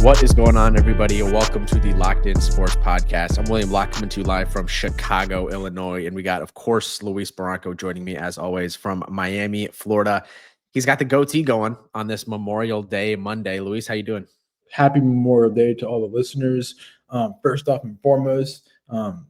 What is going on, everybody? Welcome to the Locked In Sports podcast. I'm William Locke, coming to you live from Chicago, Illinois. And we got, of course, Luis Barranco joining me, as always, from Miami, Florida. He's got the goatee going on this Memorial Day Monday. Luis, how you doing? Happy Memorial Day to all the listeners. First off and foremost,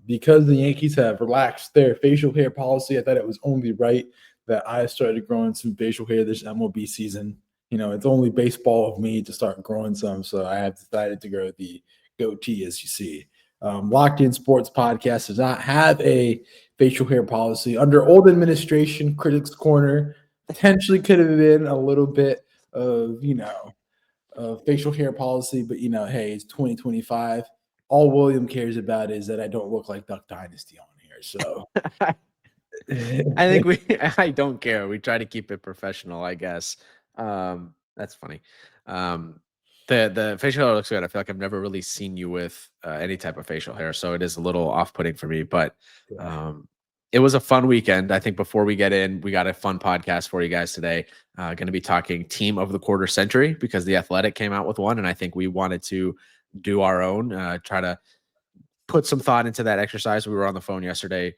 because the Yankees have relaxed their facial hair policy, I thought it was only right that I started growing some facial hair this MLB season. You know, it's only baseball of me to start growing some, so I have decided to grow the goatee, as you see. Locked In Sports podcast does not have a facial hair policy. Under old administration, Critics Corner potentially could have been a little bit of, facial hair policy, but hey, it's 2025. All William cares about is that I don't look like Duck Dynasty on here. So I don't care. We try to keep it professional, I guess. That's funny. The facial hair looks good. I feel like I've never really seen you with any type of facial hair, so it is a little off-putting for me. But it was a fun weekend. I think before we get in, we got a fun podcast for you guys today. Going to be talking team of the quarter century because the Athletic came out with one, and I think we wanted to do our own, try to put some thought into that exercise. We were on the phone yesterday,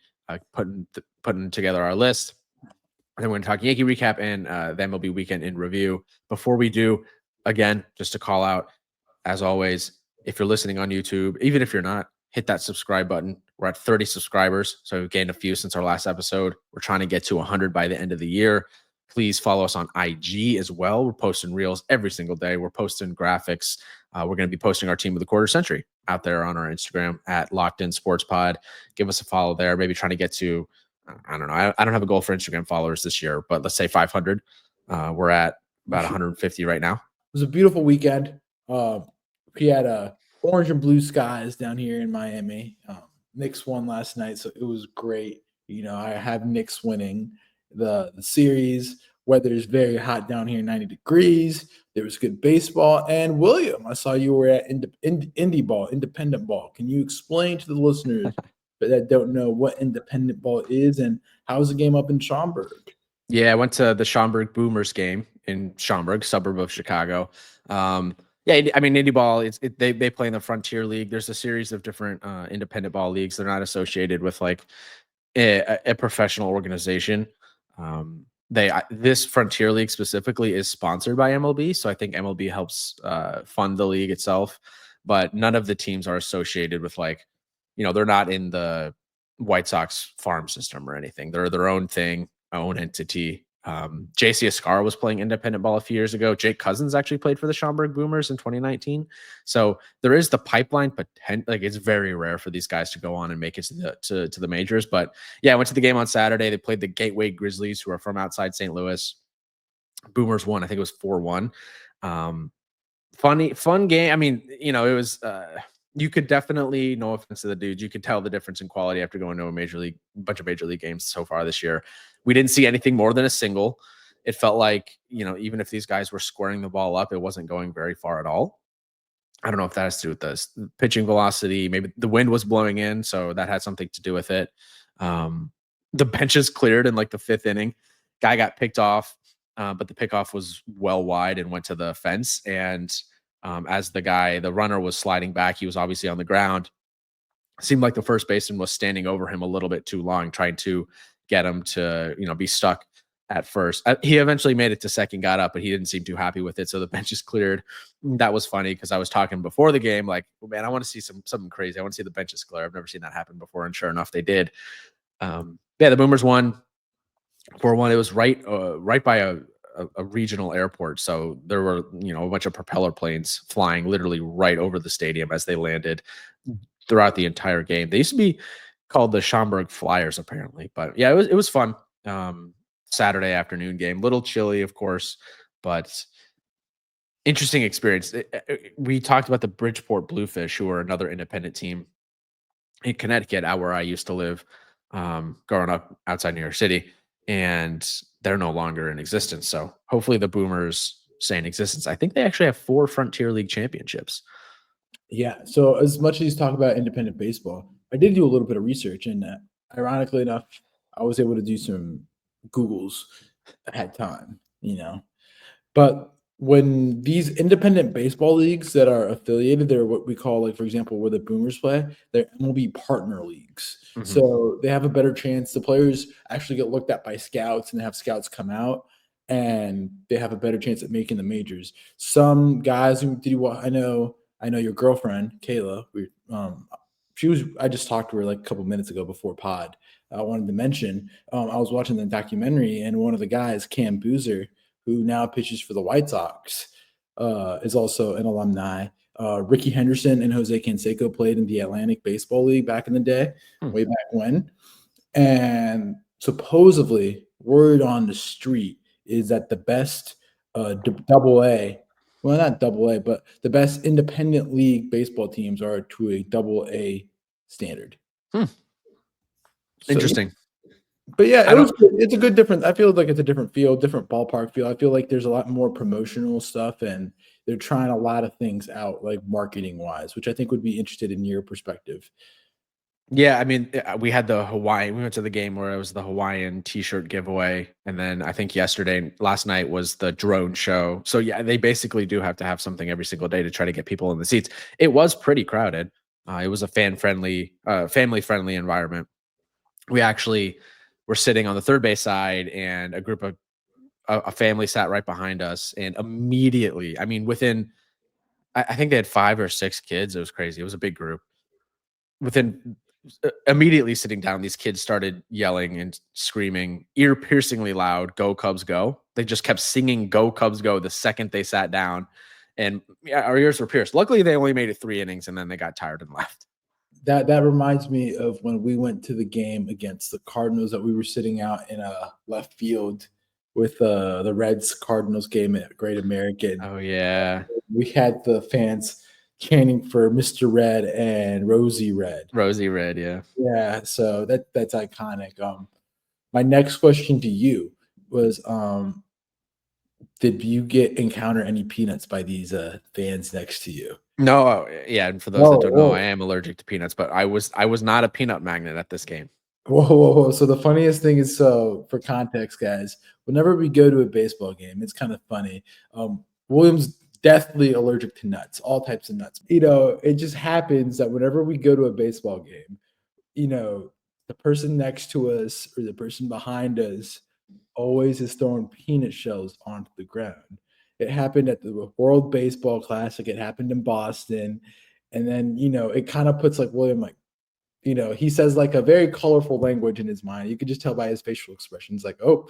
putting together our list. And then we're going to talk Yankee recap and the MLB weekend in review. Before we do, again, just to call out, as always, if you're listening on YouTube, even if you're not, hit that subscribe button. We're at 30 subscribers, so we've gained a few since our last episode. We're trying to get to 100 by the end of the year. Please follow us on IG as well. We're posting reels every single day. We're posting graphics. We're going to be posting our team of the quarter century out there on our Instagram at Locked In Sports Pod. Give us a follow there. Maybe trying to get to, I don't know. I don't have a goal for Instagram followers this year, but let's say 500. We're at about 150 right now. It was a beautiful weekend. We had orange and blue skies down here in Miami. Knicks won last night, so it was great. I have Knicks winning the series. Weather is very hot down here, 90 degrees. There was good baseball. And William, I saw you were at independent ball. Can you explain to the listeners that don't know what independent ball is and how's the game up in Schaumburg? Yeah, I went to the Schaumburg Boomers game in Schaumburg, suburb of Chicago. Yeah, I mean, indie ball, they play in the Frontier League. There's a series of different independent ball leagues. They're not associated with like a professional organization. This Frontier League specifically is sponsored by MLB, so I think MLB helps fund the league itself. But none of the teams are associated with like, they're not in the White Sox farm system or anything. They're their own thing, own entity. JC Escar was playing independent ball a few years ago. Jake Cousins actually played for the Schaumburg Boomers in 2019. So there is the pipeline, but like it's very rare for these guys to go on and make it to the majors. But yeah, I went to the game on Saturday. They played the Gateway Grizzlies, who are from outside St. Louis. Boomers won. I think it was 4-1. Fun game. I mean, it was. You could definitely, no offense to the dudes, you could tell the difference in quality after going to a bunch of major league games so far this year. We didn't see anything more than a single. It felt like, even if these guys were squaring the ball up, it wasn't going very far at all. I don't know if that has to do with the pitching velocity. Maybe the wind was blowing in, so that had something to do with it. The benches cleared in like the 5th inning. Guy got picked off, but the pickoff was well wide and went to the fence. And as the runner was sliding back, he was obviously on the ground. Seemed like the first baseman was standing over him a little bit too long, trying to get him to, be stuck at first. He eventually made it to second, got up, but he didn't seem too happy with it. So the bench is cleared. That was funny because I was talking before the game, like, oh, man, I want to see something crazy. I want to see the benches clear. I've never seen that happen before. And sure enough, they did. The Boomers won 4-1. It was right by a regional airport. So there were, a bunch of propeller planes flying literally right over the stadium as they landed throughout the entire game. They used to be called the Schaumburg Flyers, apparently. But yeah, it was fun. Saturday afternoon game, little chilly, of course, but interesting experience. We talked about the Bridgeport Bluefish, who are another independent team in Connecticut, out where I used to live, growing up outside New York City, and they're no longer in existence. So hopefully the Boomers stay in existence. I think they actually have 4 Frontier League championships. Yeah. So as much as you talk about independent baseball, I did do a little bit of research, and ironically enough, I was able to do some Googles. I had time, But when these independent baseball leagues that are affiliated, they're what we call, like, for example, where the Boomers play, they're MLB partner leagues. Mhm. So they have a better chance. The players actually get looked at by scouts, and they have scouts come out, and they have a better chance at making the majors. Some guys who did you I know your girlfriend, Kayla, she was I just talked to her like a couple minutes ago before pod. I wanted to mention, I was watching the documentary, and one of the guys, Cam Boozer, who now pitches for the White Sox, is also an alumni. Ricky Henderson and Jose Canseco played in the Atlantic Baseball League back in the day, Hmm. way back when. And supposedly, word on the street is that the best double A, well, not double A, but the best independent league baseball teams are to a double A standard. Hmm. So, yeah, Interesting. but yeah, I don't. it's a good different. I feel like it's a different feel, different ballpark feel. I feel like there's a lot more promotional stuff, and they're trying a lot of things out, like marketing wise, which I think would be interested in your perspective. Yeah, I mean, we had the Hawaiian. We went to the game where it was the Hawaiian T-shirt giveaway, and then I think last night was the drone show. So yeah, they basically do have to have something every single day to try to get people in the seats. It was pretty crowded. It was a family friendly environment. We actually were sitting on the third base side, and a group of a family sat right behind us, and immediately, I mean, within I think they had 5 or 6 kids. It was crazy. It was a big group. Within immediately sitting down, these kids started yelling and screaming ear piercingly loud, "Go Cubs, go." They just kept singing "Go Cubs, go" the second they sat down. And yeah, our ears were pierced. Luckily, they only made it 3 innings and then they got tired and left. That reminds me of when we went to the game against the Cardinals that we were sitting out in a left field with the Reds Cardinals game at Great American. Oh yeah. We had the fans chanting for Mr. Red and Rosie Red. Rosy red, yeah. Yeah, so that's iconic. My next question to you was, did you encounter any peanuts by these fans next to you? No, yeah, and for those that Whoa, don't know, I whoa. am allergic to peanuts, but I was not a peanut magnet at this game. Whoa, whoa, whoa. So the funniest thing is, so for context, guys, whenever we go to a baseball game, it's kind of funny. William's deathly allergic to nuts, all types of nuts. It just happens that whenever we go to a baseball game, the person next to us or the person behind us always is throwing peanut shells onto the ground. It happened at the World Baseball Classic. It happened in Boston. And then, it kind of puts like William, like, he says like a very colorful language in his mind. You could just tell by his facial expressions, like, oh,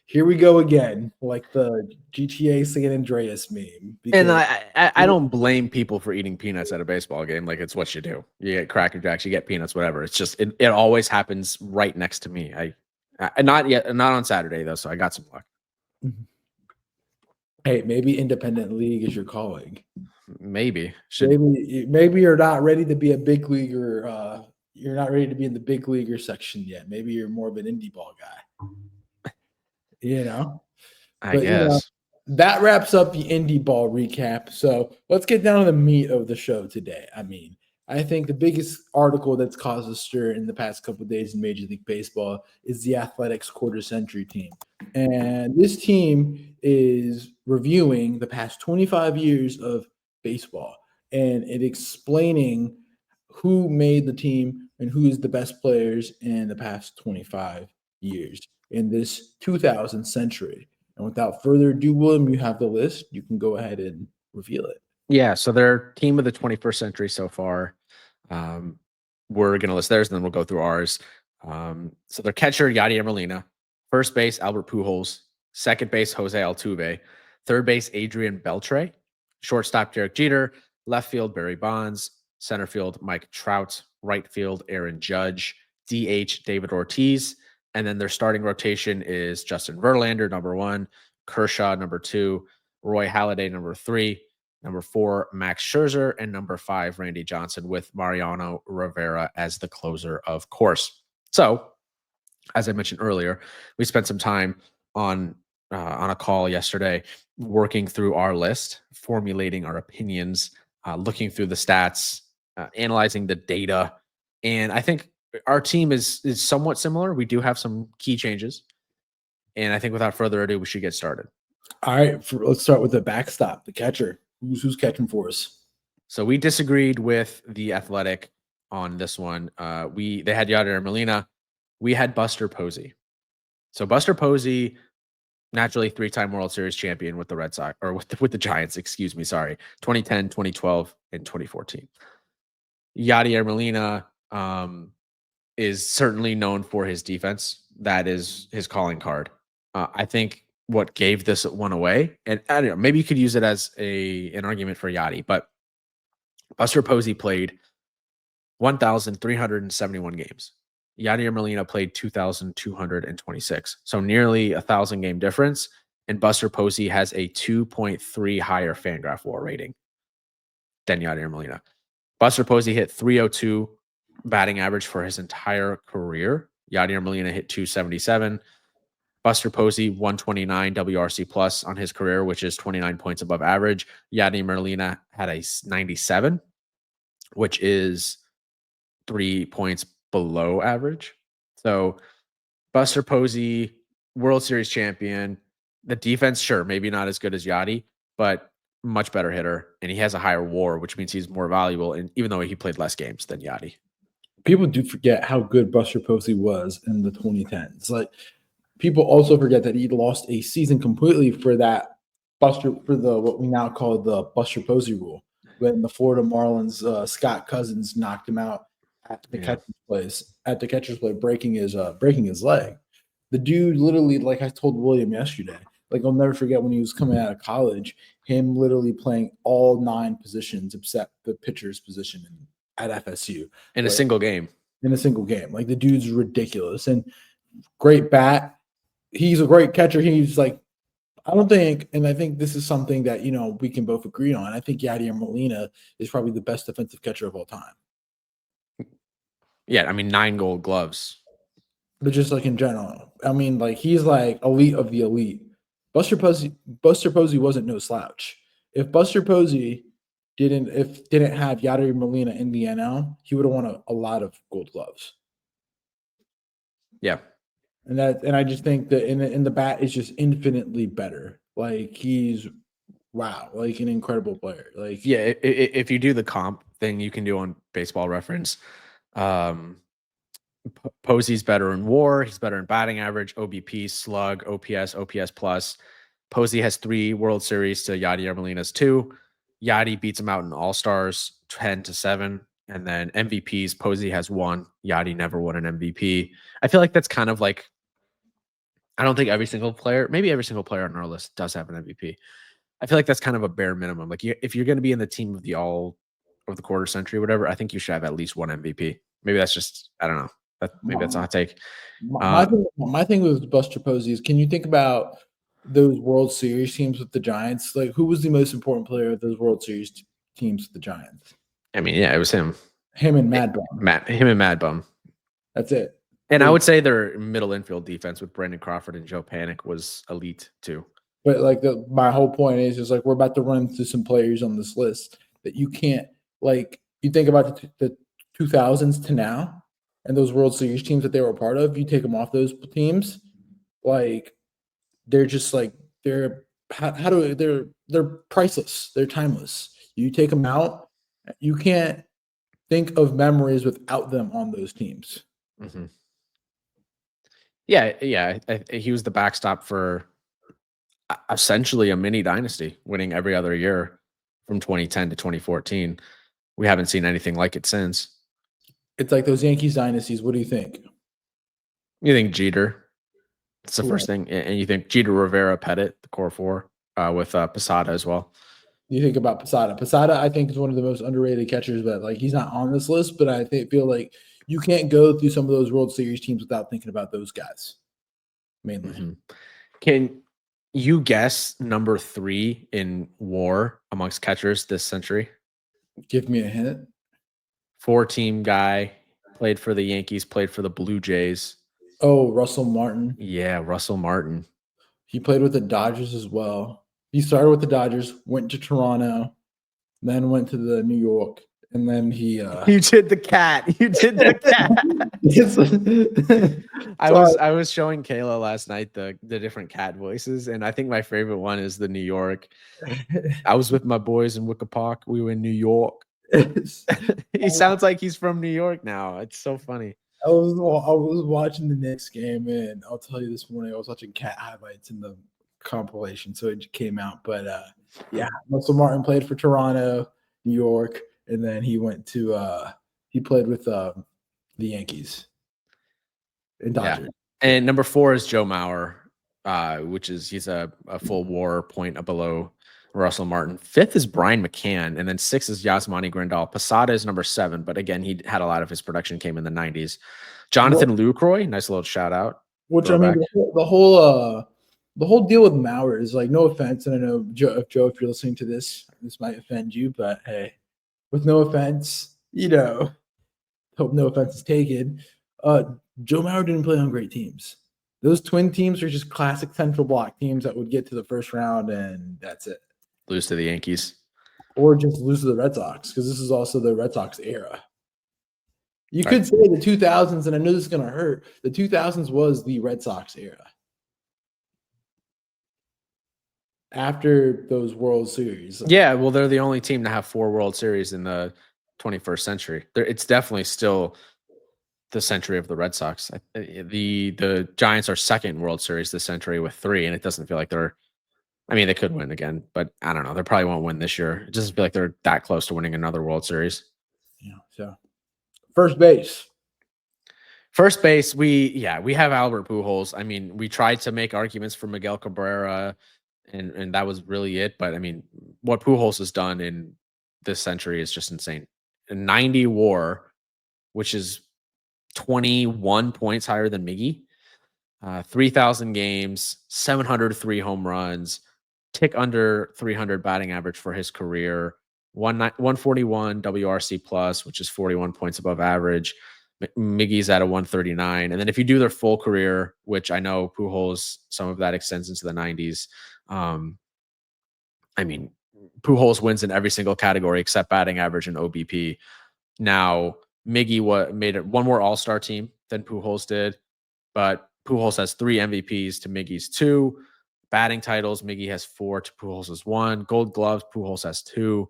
here we go again, like the GTA San Andreas meme. And Because I don't blame people for eating peanuts at a baseball game. Like, it's what you do. You get Cracker Jacks, you get peanuts, whatever. It's just it always happens right next to me. Not yet, not on Saturday though. So I got some luck. hey, maybe independent league is your calling. Maybe should. Maybe you're not ready to be a big leaguer. You're not ready to be in the big leaguer section yet. Maybe you're more of an indie ball guy. You know. I But guess. that wraps up the indie ball recap. So let's get down to the meat of the show today. I mean, I think the biggest article that's caused a stir in the past couple of days in Major League Baseball is the Athletics quarter century team. And this team is reviewing the past 25 years of baseball, and it explaining who made the team and who is the best players in the past 25 years in this 2000 century. And without further ado, William, you have the list. You can go ahead and reveal it. Yeah. So their team of the 21st century so far. Um, we're gonna list theirs, and then we'll go through ours. So their catcher Yadier Molina, first base Albert Pujols, second base Jose Altuve, third base Adrian Beltre, shortstop Derek Jeter, left field Barry Bonds, center field Mike Trout, right field Aaron Judge, DH David Ortiz, and then their starting rotation is Justin Verlander number 1, Kershaw number 2, Roy Halladay number 3, number 4, Max Scherzer, and number 5, Randy Johnson, with Mariano Rivera as the closer, of course. So, as I mentioned earlier, we spent some time on a call yesterday, working through our list, formulating our opinions, looking through the stats, analyzing the data, and I think our team is somewhat similar. We do have some key changes, and I think without further ado, we should get started. All right, let's start with the backstop, the catcher. Who's catching for us? So we disagreed with the Athletic on this one. They had Yadier Molina. We had Buster Posey. So Buster Posey, naturally 3-time World Series champion with the Red Sox or with the Giants, excuse me, sorry. 2010, 2012, and 2014. Yadier Molina is certainly known for his defense. That is his calling card. I think what gave this one away, and I don't know, maybe you could use it as an argument for Yadi, but Buster Posey played 1,371 games. Yadier Molina played 2,226. So nearly 1,000 game difference. And Buster Posey has a 2.3 higher Fangraph WAR rating than Yadier Molina. Buster Posey hit 302 batting average for his entire career. Yadier Molina hit 277. Buster Posey 129 WRC plus on his career, which is 29 points above average. Yadier Molina had a 97, which is 3 points below average. So Buster Posey, World Series champion. The defense, sure, maybe not as good as Yadi, but much better hitter. And he has a higher WAR, which means he's more valuable. And even though he played less games than Yadi. People do forget how good Buster Posey was in the 2010s. Like, people also forget that he lost a season completely for what we now call the Buster Posey rule, when the Florida Marlins Scott Cousins knocked him out at the catcher's place, breaking his leg. The dude literally, like I told William yesterday, like I'll never forget when he was coming out of college, him literally playing all 9 positions except the pitcher's position at FSU in a single game. Like, the dude's ridiculous and great bat. He's a great catcher. He's like, I think this is something that, we can both agree on. I think Yadier Molina is probably the best defensive catcher of all time. Yeah, I mean, 9 Gold Gloves. But just like in general, I mean, like, he's like elite of the elite. Buster Posey wasn't no slouch. If Buster Posey didn't have Yadier Molina in the NL, he would have won a lot of Gold Gloves. Yeah. And I just think that in the bat is just infinitely better. Like, he's like an incredible player. Like, yeah, if you do the comp thing you can do on Baseball Reference, Posey's better in WAR, he's better in batting average, OBP, slug, OPS plus. Posey has 3 World Series to Yadier Molina's 2. Yadi beats him out in All-Stars 10-7. And then MVPs, Posey has 1. Yadi never won an MVP. I feel like that's kind of like, I don't think every single player on our list does have an MVP. I feel like that's kind of a bare minimum. Like, if you're going to be in the team of the quarter century, or whatever, I think you should have at least 1 MVP. Maybe that's just, I don't know. Maybe that's a hot take. My thing with Buster Posey is, can you think about those World Series teams with the Giants? Like, who was the most important player of those World Series teams with the Giants? I mean, yeah, it was him. Him and Mad Bum. Him and Mad Bum. That's it. And I would say their middle infield defense with Brandon Crawford and Joe Panic was elite too. But like, my whole point is like, we're about to run through some players on this list that you can't, like, you think about the 2000s to now and those World Series teams that they were a part of, you take them off those teams, like, they're just like, they're priceless. They're timeless. You take them out, you can't think of memories without them on those teams. Mm-hmm. Yeah. He was the backstop for essentially a mini dynasty, winning every other year from 2010 to 2014. We haven't seen anything like it since. It's like those Yankees dynasties. What do you think? You think Jeter? That's the first thing. And you think Jeter, Rivera, Pettit, the core 4, with Posada as well. You think about Posada. Posada, I think, is one of the most underrated catchers, but like, he's not on this list. But I feel like you can't go through some of those World Series teams without thinking about those guys, mainly. Mm-hmm. Can you guess number 3 in WAR amongst catchers this century? Give me a hint. 4-team guy, played for the Yankees, played for the Blue Jays. Oh, Russell Martin. Yeah, Russell Martin. He played with the Dodgers as well. He started with the Dodgers, went to Toronto, then went to the New York, And then he You did the cat. You did the cat. I was showing Kayla last night the different cat voices, and I think my favorite one is the New York. I was with my boys in Wicker Park. We were in New York. He sounds like he's from New York now. It's so funny. I was watching the Knicks game, and I'll tell you this morning I was watching cat highlights in the compilation, so it came out. But yeah, Russell Martin played for Toronto, New York, and then he went to he played with the Yankees and Dodgers. Yeah. And number 4 is Joe Mauer, which is he's a full WAR point below Russell Martin. 5th is Brian McCann, and then 6th is Yasmani Grandal. Posada is number 7, but again, he had a lot of his production came in the 90s. Jonathan Lucroy, nice little shout out. Which I mean, the whole deal with Mauer is like, no offense, and I know Joe, if you're listening to this might offend you, but hey, with no offense, hope no offense is taken. Joe Mauer didn't play on great teams. Those Twin teams are just classic Central Block teams that would get to the first round, and that's it. Lose to the Yankees. Or just lose to the Red Sox, because this is also the Red Sox era. You could say the 2000s, and I know this is going to hurt, the 2000s was the Red Sox era. After those World Series. Yeah, well, they're the only team to have 4 World Series in the 21st century. It's definitely still the century of the Red Sox. The Giants are second World Series this century with 3, and it doesn't feel like they're. I mean, they could win again, but I don't know. They probably won't win this year. It doesn't feel like they're that close to winning another World Series. Yeah. So, first base. First base, we have Albert Pujols. I mean, we tried to make arguments for Miguel Cabrera, and that was really it. But I mean, what Pujols has done in this century is just insane. A 90 WAR, which is 21 points higher than Miggy. 3,000 games, 703 home runs, tick under 300 batting average for his career, 141 WRC plus, which is 41 points above average. Miggy's at a 139. And then if you do their full career, which I know Pujols, some of that extends into the 90s. I mean, Pujols wins in every single category except batting average and OBP. Now, Miggy made it one more All-Star team than Pujols did, but Pujols has 3 MVPs to Miggy's 2. Batting titles, Miggy has 4 to Pujols' 1. Gold gloves, Pujols has 2.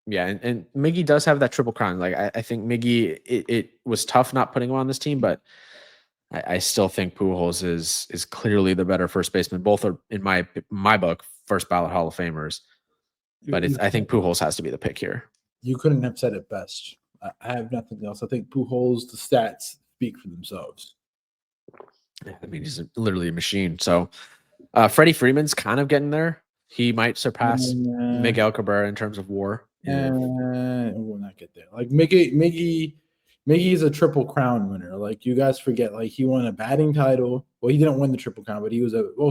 Yeah, and Miggy does have that triple crown. Like I think Miggy, it was tough not putting him on this team, but I still think Pujols is clearly the better first baseman. Both are, in my book, first ballot Hall of Famers. But I think Pujols has to be the pick here. You couldn't have said it best. I have nothing else. I think Pujols, the stats speak for themselves. I mean, he's literally a machine. So Freddie Freeman's kind of getting there. He might surpass Miguel Cabrera in terms of WAR. We'll not get there. Like Miggy is a triple crown winner. Like you guys forget, like he won a batting title. Well, he didn't win the triple crown, but he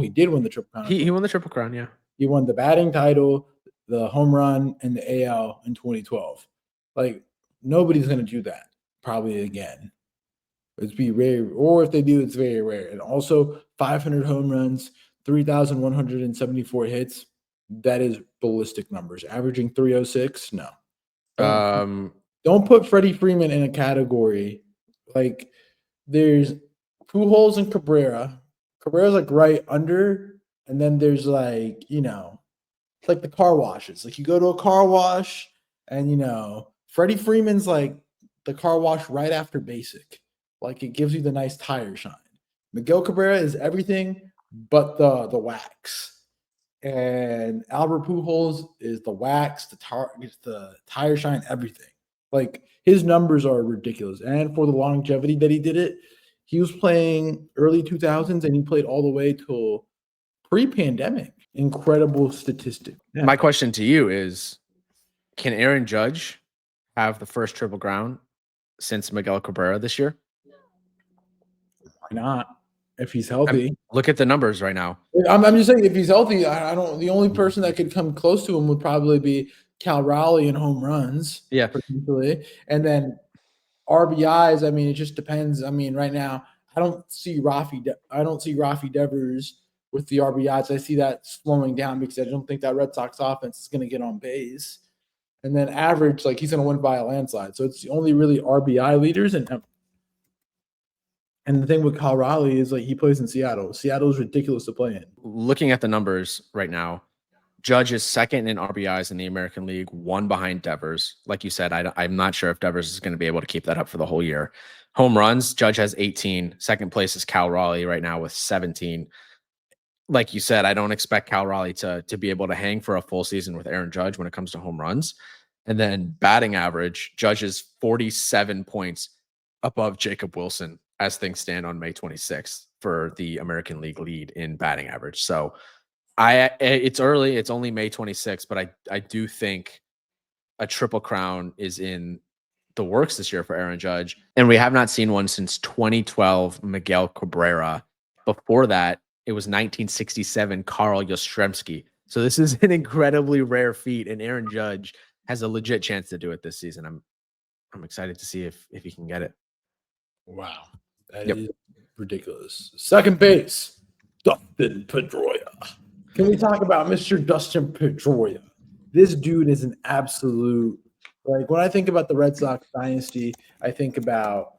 did win the triple crown. He won the triple crown, yeah. He won the batting title, the home run, and the AL in 2012. Like nobody's gonna do that probably again. It'd be rare, or if they do, it's very rare. And also 500 home runs, 3,174 hits. That is ballistic numbers. Averaging 306, no. Don't put Freddie Freeman in a category. Like there's Pujols and Cabrera. Cabrera's like right under, and then there's like, it's like the car washes. Like you go to a car wash, and Freddie Freeman's like the car wash right after basic. Like it gives you the nice tire shine. Miguel Cabrera is everything but the wax. And Albert Pujols is the wax, the tire shine, everything. Like his numbers are ridiculous. And for the longevity that he did it, he was playing early 2000s and he played all the way till pre-pandemic. Incredible statistic. Yeah. My question to you is, can Aaron Judge have the first triple crown since Miguel Cabrera this year? Why not? If he's healthy. Look at the numbers right now. I'm just saying, if he's healthy, I don't. The only person that could come close to him would probably be Cal Raleigh in home runs. Yeah, potentially, and then RBIs. I mean, it just depends. I mean, right now, I don't see Rafi Devers with the RBIs. I see that slowing down because I don't think that Red Sox offense is going to get on base. And then average, like he's going to win by a landslide. So it's the only really RBI leaders. And the thing with Kyle Raleigh is like he plays in Seattle. Seattle is ridiculous to play in. Looking at the numbers right now, Judge is second in RBIs in the American League, one behind Devers. Like you said, I'm not sure if Devers is going to be able to keep that up for the whole year. Home runs, Judge has 18. Second place is Cal Raleigh right now with 17. Like you said, I don't expect Cal Raleigh to be able to hang for a full season with Aaron Judge when it comes to home runs. And then batting average, Judge is 47 points above Jacob Wilson as things stand on May 26th for the American League lead in batting average. So it's early, it's only May 26th, but I do think a triple crown is in the works this year for Aaron Judge. And we have not seen one since 2012, Miguel Cabrera. Before that, it was 1967, Carl Yastrzemski. So this is an incredibly rare feat, and Aaron Judge has a legit chance to do it this season. I'm excited to see if he can get it. Wow. That is ridiculous. Second base, Dustin Pedroia. Can we talk about Mr. Dustin Pedroia? This dude is an absolute, like when I think about the Red Sox dynasty, I think about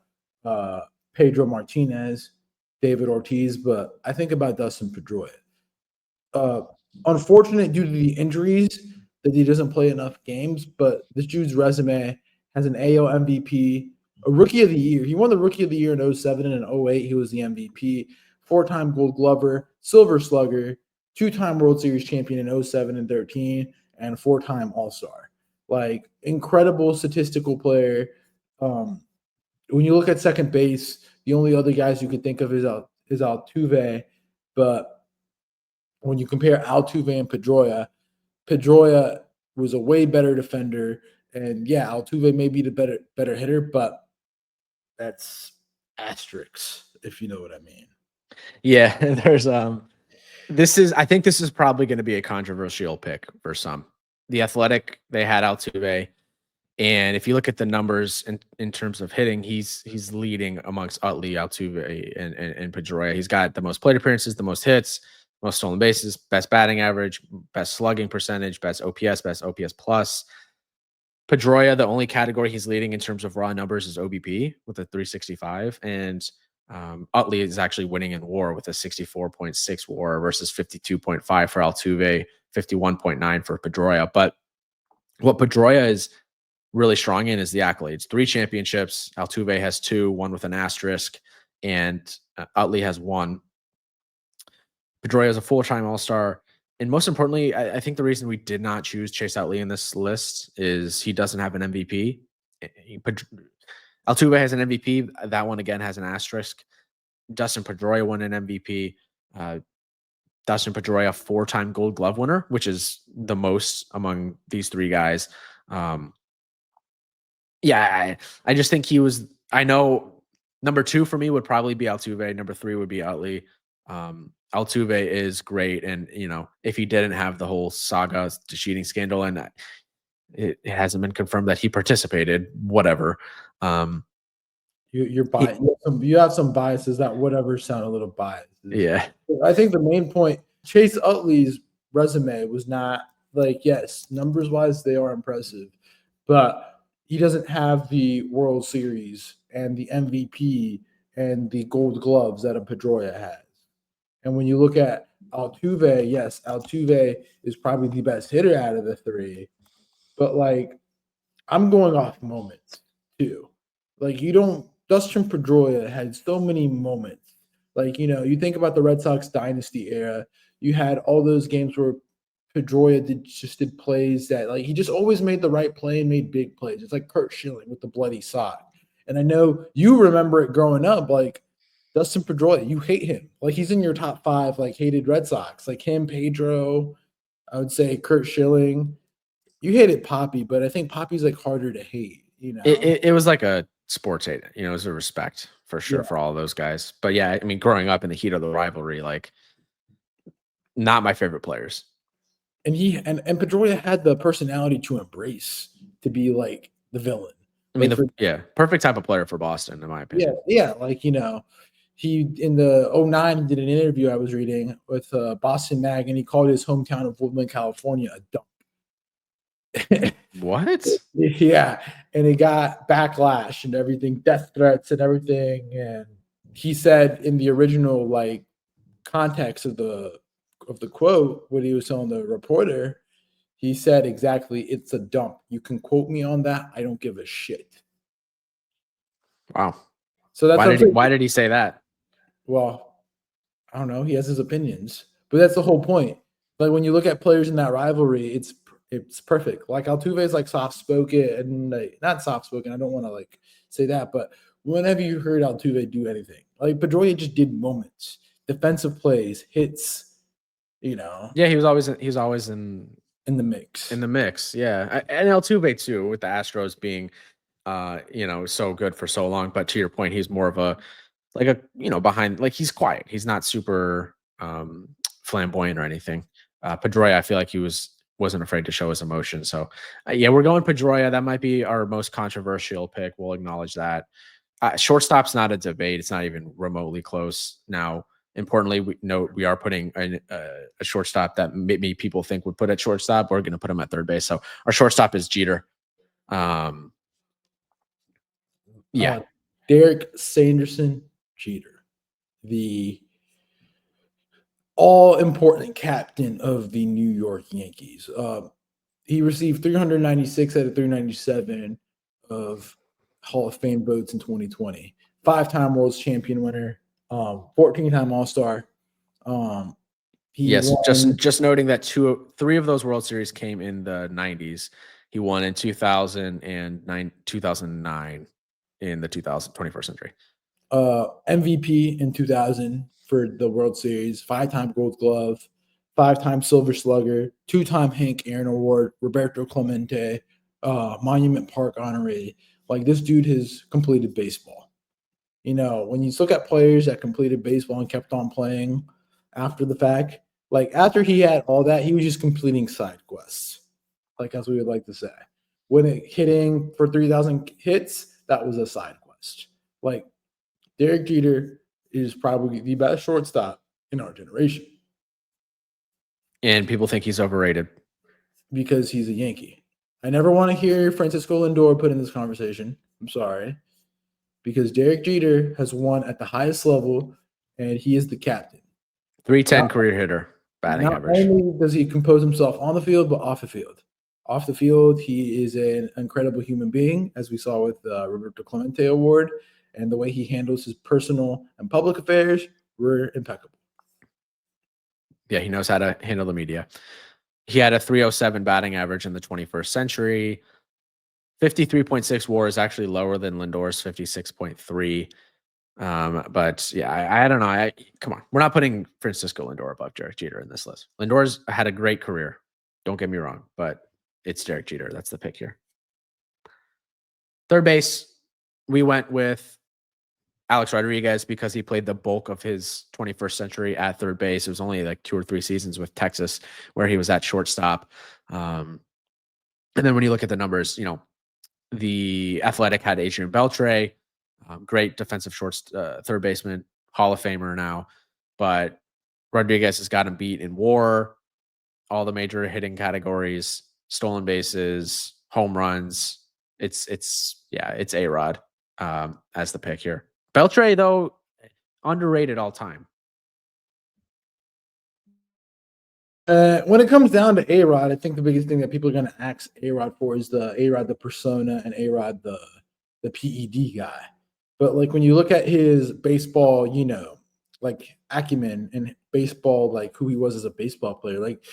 Pedro Martinez, David Ortiz, but I think about Dustin Pedroia. Unfortunate due to the injuries that he doesn't play enough games, but this dude's resume has an AL MVP, a Rookie of the Year. He won the Rookie of the Year in 07 and in 08. He was the MVP, 4-time Gold Glover, Silver Slugger, 2-time World Series champion in 07 and 13, and 4-time All-Star. Like, incredible statistical player. When you look at second base, the only other guys you could think of is Altuve, but when you compare Altuve and Pedroia was a way better defender, and yeah, Altuve may be the better hitter, but that's asterisks, if you know what I mean. Yeah, there's I think this is probably going to be a controversial pick for some. The Athletic, they had Altuve, and if you look at the numbers in terms of hitting, he's leading amongst Utley, Altuve, and Pedroia. He's got the most plate appearances, the most hits, most stolen bases, best batting average, best slugging percentage, best OPS plus. Pedroia, the only category he's leading in terms of raw numbers is OBP with a 365, and Utley is actually winning in WAR with a 64.6 WAR versus 52.5 for Altuve, 51.9 for Pedroia. But what Pedroia is really strong in is the accolades. 3 championships. Altuve has 2, 1 with an asterisk, and Utley has 1. Pedroia is a full-time All-Star. And most importantly, I think the reason we did not choose Chase Utley in this list is he doesn't have an MVP. Altuve has an MVP. That one, again, has an asterisk. Dustin Pedroia won an MVP. Dustin Pedroia, 4-time Gold Glove winner, which is the most among these 3 guys. I just think he was – I know number 2 for me would probably be Altuve. Number 3 would be Utley. Altuve is great, and if he didn't have the whole saga, the cheating scandal, and it hasn't been confirmed that he participated, whatever. You're biased. You have some biases. That whatever sound a little biased. Yeah, I think the main point, Chase Utley's resume was not like, yes, numbers wise they are impressive, but he doesn't have the World Series and the MVP and the Gold Gloves that a Pedroia has. And when you look at Altuve, yes, Altuve is probably the best hitter out of the 3. But, like, I'm going off moments, too. Like, Dustin Pedroia had so many moments. Like, you think about the Red Sox dynasty era, you had all those games where Pedroia did plays that, like, he just always made the right play and made big plays. It's like Curt Schilling with the bloody sock. And I know you remember it growing up, like, Dustin Pedroia, you hate him. Like, he's in your top 5, like, hated Red Sox. Like him, Pedro, I would say Curt Schilling. You hated Poppy, but I think Poppy's, like, harder to hate, It was like a sports hate. It was a respect for sure for all those guys. But, yeah, I mean, growing up in the heat of the rivalry, like, not my favorite players. And Pedroia had the personality to embrace, to be, like, the villain. I mean, perfect type of player for Boston, in my opinion. Yeah, like, he in the 09 did an interview I was reading with Boston Mag, and he called his hometown of Woodland, California, a dump. What? Yeah, and it got backlash and everything, death threats and everything. And he said in the original like context of the quote, what he was telling the reporter, he said exactly, "It's a dump. You can quote me on that. I don't give a shit." Wow. So that's Why what I'm did he saying. why did he say that? Well, I don't know. He has his opinions, but that's the whole point. Like when you look at players in that rivalry, it's perfect. Like Altuve is like soft spoken and like, not soft spoken. I don't want to like say that, but whenever you heard Altuve do anything, like Pedroia just did moments, defensive plays, hits, you know, Yeah, he was always in the mix. in the mix. Yeah. And Altuve too, with the Astros being so good for so long. But to your point, he's more of a like a behind, like he's quiet. He's not super flamboyant or anything. Pedroia, I feel like wasn't afraid to show his emotion. So yeah, we're going Pedroia. That might be our most controversial pick. We'll acknowledge that. Shortstop's not a debate. It's not even remotely close. Now, importantly, we are putting a shortstop that maybe people think would put at shortstop. We're going to put him at third base. So our shortstop is Jeter. Yeah, Derek Sanderson Jeter, the all important captain of the New York Yankees. He received 396 out of 397 of Hall of Fame votes in 2020. 5-time World Champion winner, 14-time All Star. He yes. won. Just noting that three of those World Series came in the 90s. He won in 2009, 2009 in the 21st century. MVP in 2000 for the World Series, 5-time Gold Glove, 5-time Silver Slugger, 2-time Hank Aaron Award, Roberto Clemente, Monument Park honoree. Like this dude has completed baseball. You know, when you look at players that completed baseball and kept on playing after the fact, like after he had all that, he was just completing side quests, like as we would like to say. When it hitting for 3,000 hits, that was a side quest. Like Derek Jeter is probably the best shortstop in our generation And people think he's overrated. because he's a Yankee. I never want to hear Francisco Lindor put in this conversation. I'm sorry. Because Derek Jeter has won at the highest level and he is the captain. 310 Not, career hitter, batting not average. only does he compose himself on the field, but off the field. Off the field, he is an incredible human being, as we saw with the Roberto Clemente Award, and the way he handles his personal and public affairs were impeccable. Yeah, he knows how to handle the media. He had a 307 batting average in the 21st century. 53.6 WAR is actually lower than Lindor's 56.3. But yeah, I don't know. Come on, we're not putting Francisco Lindor above Derek Jeter in this list. Lindor's had a great career. Don't get me wrong, but it's Derek Jeter. That's the pick here. Third base, we went with Alex Rodriguez because he played the bulk of his 21st century at third base. It was only like 2 or 3 seasons with Texas where he was at shortstop. And then when you look at the numbers, the Athletic had Adrian Beltre, great defensive third baseman, Hall of Famer now. But Rodriguez has got him beat in WAR, all the major hitting categories, stolen bases, home runs. It's A-Rod as the pick here. Beltre, though, underrated all time. When it comes down to A-Rod, I think the biggest thing that people are going to ask A-Rod for is the A-Rod, the persona, and A-Rod, the PED guy. But like when you look at his baseball, like acumen and baseball, like who he was as a baseball player, like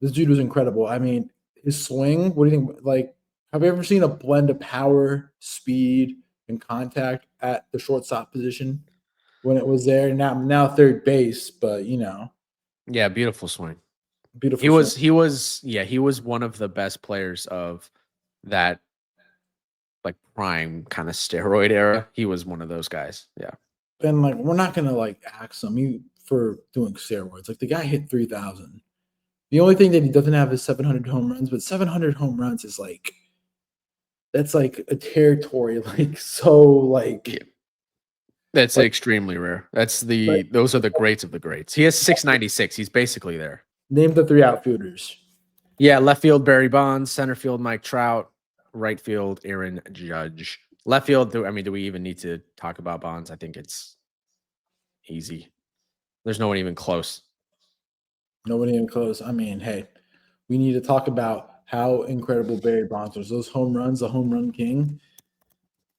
this dude was incredible. I mean, his swing, what do you think? Like, have you ever seen a blend of power, speed, and contact at the shortstop position when it was there? Now third base, but Yeah, beautiful swing. beautiful swing. He was one of the best players of that like prime kind of steroid era. He was one of those guys. Yeah. And like we're not gonna like axe him for doing steroids. Like the guy hit 3,000. The only thing that he doesn't have is 700 home runs, but 700 home runs is like that's like a territory like so like Yeah. That's like, extremely rare. like Those are the greats of the greats. He has 696. He's basically there. name the 3 outfielders. Yeah, left field Barry Bonds, center field Mike Trout, right field Aaron Judge. Left field, do we even need to talk about Bonds? I think it's easy. There's no one even close. Nobody even close. I mean, hey, we need to talk about how incredible Barry Bonds was. Those home runs, the home run king.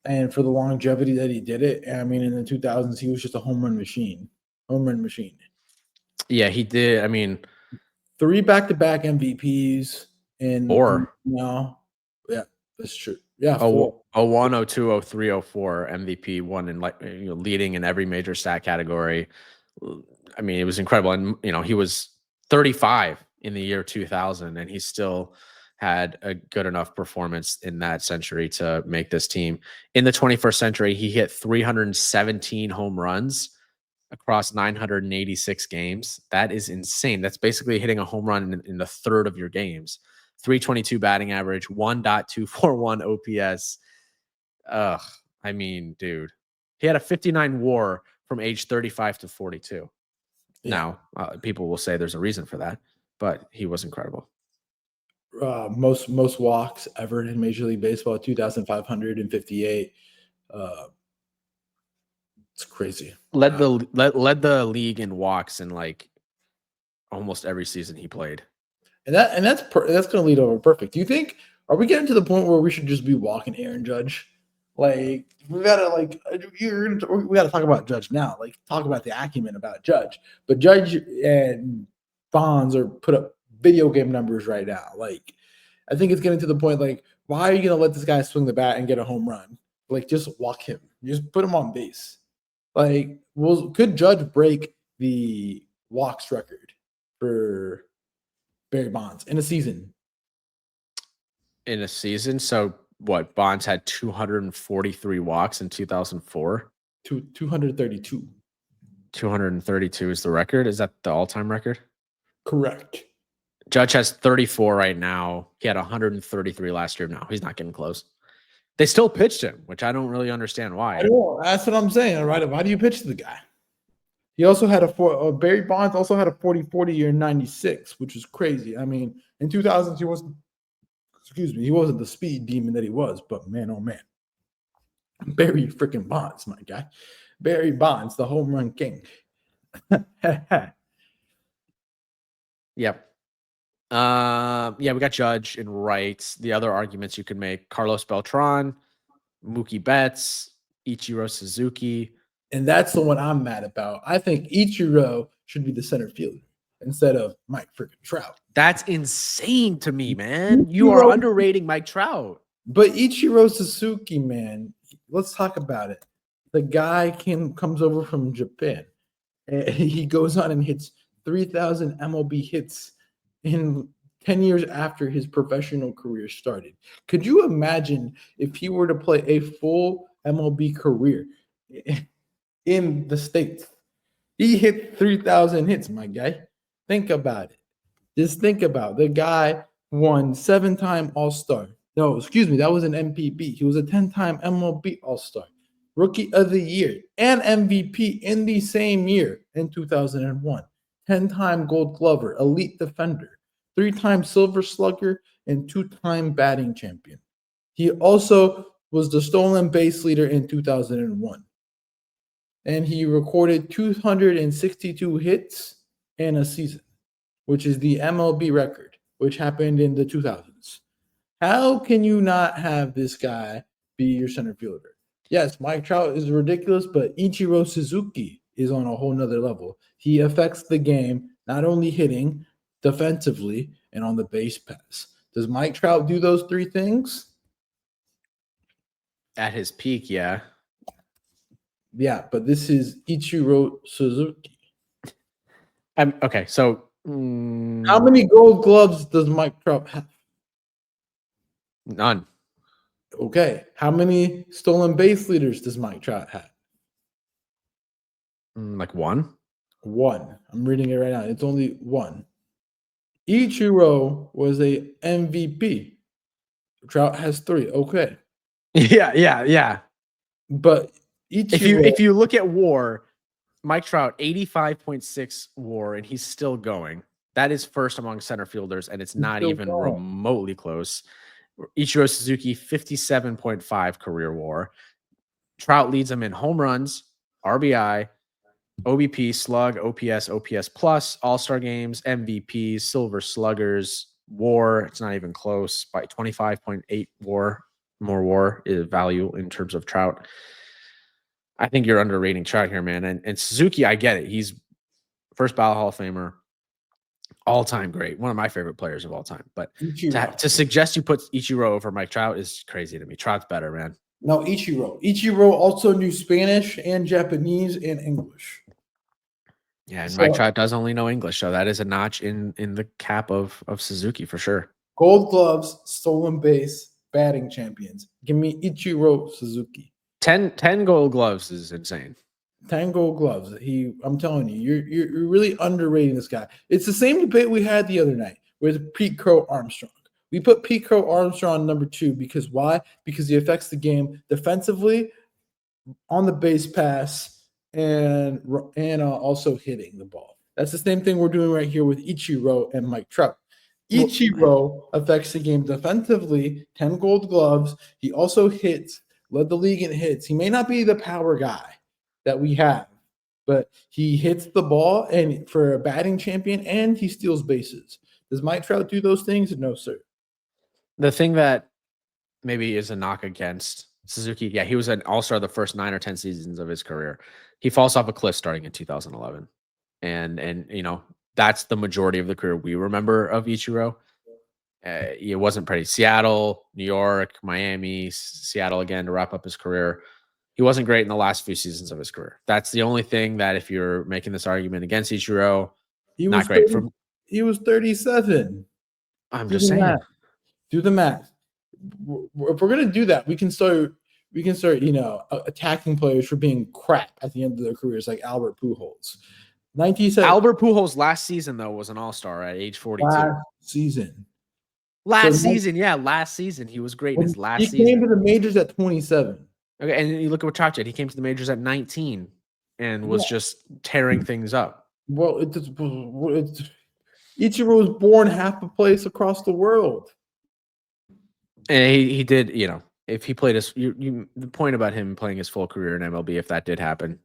And for the longevity that he did it, I mean, in the 2000s, he was just a home run machine. Home run machine. Yeah, he did. I mean, 3 back-to-back MVPs four. No. Yeah, that's true. Yeah, 01, 4. 02, 03, 04 MVP, one in leading in every major stat category. I mean, it was incredible. And he was 35 in the year 2000, and he still had a good enough performance in that century to make this team. In the 21st century, he hit 317 home runs across 986 games. That is insane. That's basically hitting a home run in the third of your games. 322 batting average, 1.241 OPS. Ugh, I mean, dude, he had a 59 WAR from age 35 to 42. Yeah. Now, people will say there's a reason for that, but he was incredible. Most walks ever in Major League Baseball, 2,558. It's crazy. Led the league in walks in like almost every season he played. And that's going to lead over perfect. Do you think, are we getting to the point where we should just be walking Aaron Judge? Like, we gotta talk about Judge now. Like, talk about the acumen about Judge. But Judge and Bonds are put up video game numbers right now. Like, I think it's getting to the point, like, why are you gonna let this guy swing the bat and get a home run? Like, just walk him. Just put him on base. Like, could Judge break the walks record for Barry Bonds in a season? In a season? So what? Bonds had 243 walks in 2004. 232. 232 is the record. Is that the all-time record? Correct. Judge has 34 right now. He had 133 last year. No, he's not getting close. They still pitched him, which I don't really understand why. I know. That's what I'm saying. Right? Why do you pitch the guy? He also had Barry Bonds also had a 40-40 year in 96, which is crazy. I mean, in 2000s, he wasn't the speed demon that he was, but man, oh man. Barry freaking Bonds, my guy. Barry Bonds, the home run king. Yep. Yeah, we got Judge and Wright. The other arguments you could make: Carlos Beltran, Mookie Betts, Ichiro Suzuki. And that's the one I'm mad about. I think Ichiro should be the center fielder instead of Mike freaking Trout. That's insane to me, man. You are underrating Mike Trout. But Ichiro Suzuki, man, let's talk about it. The guy comes over from Japan. And he goes on and hits 3,000 MLB hits in 10 years after his professional career started. Could you imagine if he were to play a full MLB career in the States? He hit 3,000 hits, my guy. Think about it. Just think about it. The guy won 7-time All-Star. No, excuse me, that was an MVP. He was a 10-time MLB All-Star, Rookie of the Year, and MVP in the same year in 2001. 10-time Gold Glover, Elite Defender, 3-time Silver Slugger, and 2-time batting champion. He also was the stolen base leader in 2001. And he recorded 262 hits in a season, which is the MLB record, which happened in the 2000s. How can you not have this guy be your center fielder? Yes, Mike Trout is ridiculous, but Ichiro Suzuki is on a whole nother level. He affects the game, not only hitting, defensively, and on the base pass. Does Mike Trout do those 3 things? At his peak, yeah. Yeah, but this is Ichiro Suzuki. Okay, so how many Gold Gloves does Mike Trout have? None. Okay, how many stolen base leaders does Mike Trout have? Like 1? 1. I'm reading it right now. It's only 1. Ichiro was a MVP. Trout has 3. Okay. Yeah. But Ichiro, if you look at WAR, Mike Trout 85.6 WAR, and he's still going. That is first among center fielders, and it's not still even going. remotely close. Ichiro Suzuki, 57.5 career WAR. Trout leads him in home runs, RBI, OBP, slug, OPS, OPS plus, All-Star games, MVPs, Silver Sluggers, WAR. It's not even close by 25.8 WAR. More WAR is value in terms of Trout. I think you're underrating Trout here, man. And Suzuki, I get it. He's first ballot Hall of Famer, all-time great, one of my favorite players of all time. But to suggest you put Ichiro over Mike Trout is crazy to me. Trout's better, man. No, Ichiro. Ichiro also knew Spanish and Japanese and English. Yeah, and Mike Trout does only know English, so that is a notch in the cap of Suzuki for sure. Gold gloves, stolen base, batting champions. Give me Ichiro Suzuki. 10 gold gloves is insane. 10 gold gloves. I'm telling you, you're really underrating this guy. It's the same debate we had the other night with Pete Crow Armstrong. We put Pete Crow Armstrong number 2 because why? Because he affects the game defensively, on the base pass, and also hitting the ball. That's the same thing we're doing right here with Ichiro and Mike Trout. Ichiro affects the game defensively, 10 gold gloves. He also led the league in hits. He may not be the power guy that we have, but he hits the ball and for a batting champion, and he steals bases. Does Mike Trout do those things? No, sir. The thing that maybe is a knock against Suzuki, yeah, he was an all-star the first 9 or 10 seasons of his career. He falls off a cliff starting in 2011. And you know, that's the majority of the career we remember of Ichiro. It wasn't pretty. Seattle, New York, Miami, Seattle again to wrap up his career. He wasn't great in the last few seasons of his career. That's the only thing that if you're making this argument against Ichiro, not great. He was 37. I'm just saying. Do the math. If we're gonna do that, we can start, attacking players for being crap at the end of their careers, like Albert Pujols. Albert Pujols last season though was an all-star at age 42. Last season he was great in his last season. He came to the majors at 27. Okay, and you look at what Trout did. He came to the majors at 19 and was just tearing things up. Well, Ichiro was born half a place across the world. And he did, you know, if he played the point about him playing his full career in MLB, if that did happen,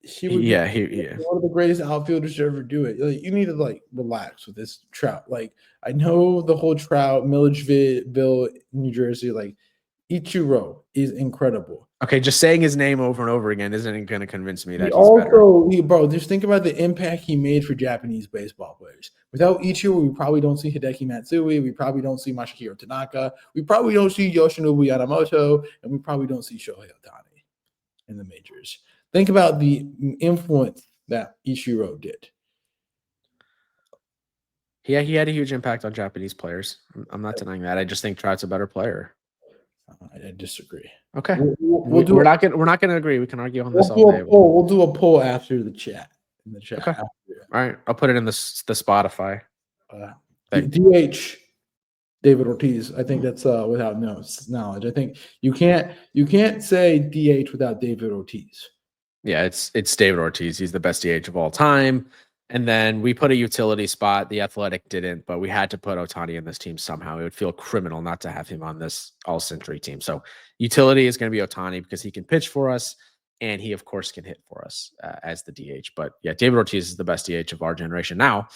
he would be one of the greatest outfielders to ever do it. Like, you need to relax with this Trout. Like, I know the whole Trout, Milledgeville, New Jersey, Ichiro is incredible. Okay, just saying his name over and over again isn't going to convince me that he's better. Just think about the impact he made for Japanese baseball players. Without Ichiro, we probably don't see Hideki Matsui. We probably don't see Masahiro Tanaka. We probably don't see Yoshinobu Yamamoto, and we probably don't see Shohei Ohtani in the majors. Think about the influence that Ichiro did. Yeah, he had a huge impact on Japanese players. I'm not denying that. I just think Trout's a better player. I disagree. Okay, we're not gonna agree. We can argue on this all day. We'll do a poll after the chat. In the chat. Okay. All right, I'll put it in the Spotify. DH David Ortiz. I think that's without knowledge. I think you can't say DH without David Ortiz. Yeah, it's David Ortiz. He's the best DH of all time. And then we put a utility spot. The Athletic didn't, but we had to put Ohtani in this team somehow. It would feel criminal not to have him on this all-century team. So utility is going to be Ohtani because he can pitch for us, and he, of course, can hit for us as the DH. But, yeah, David Ortiz is the best DH of our generation. Now,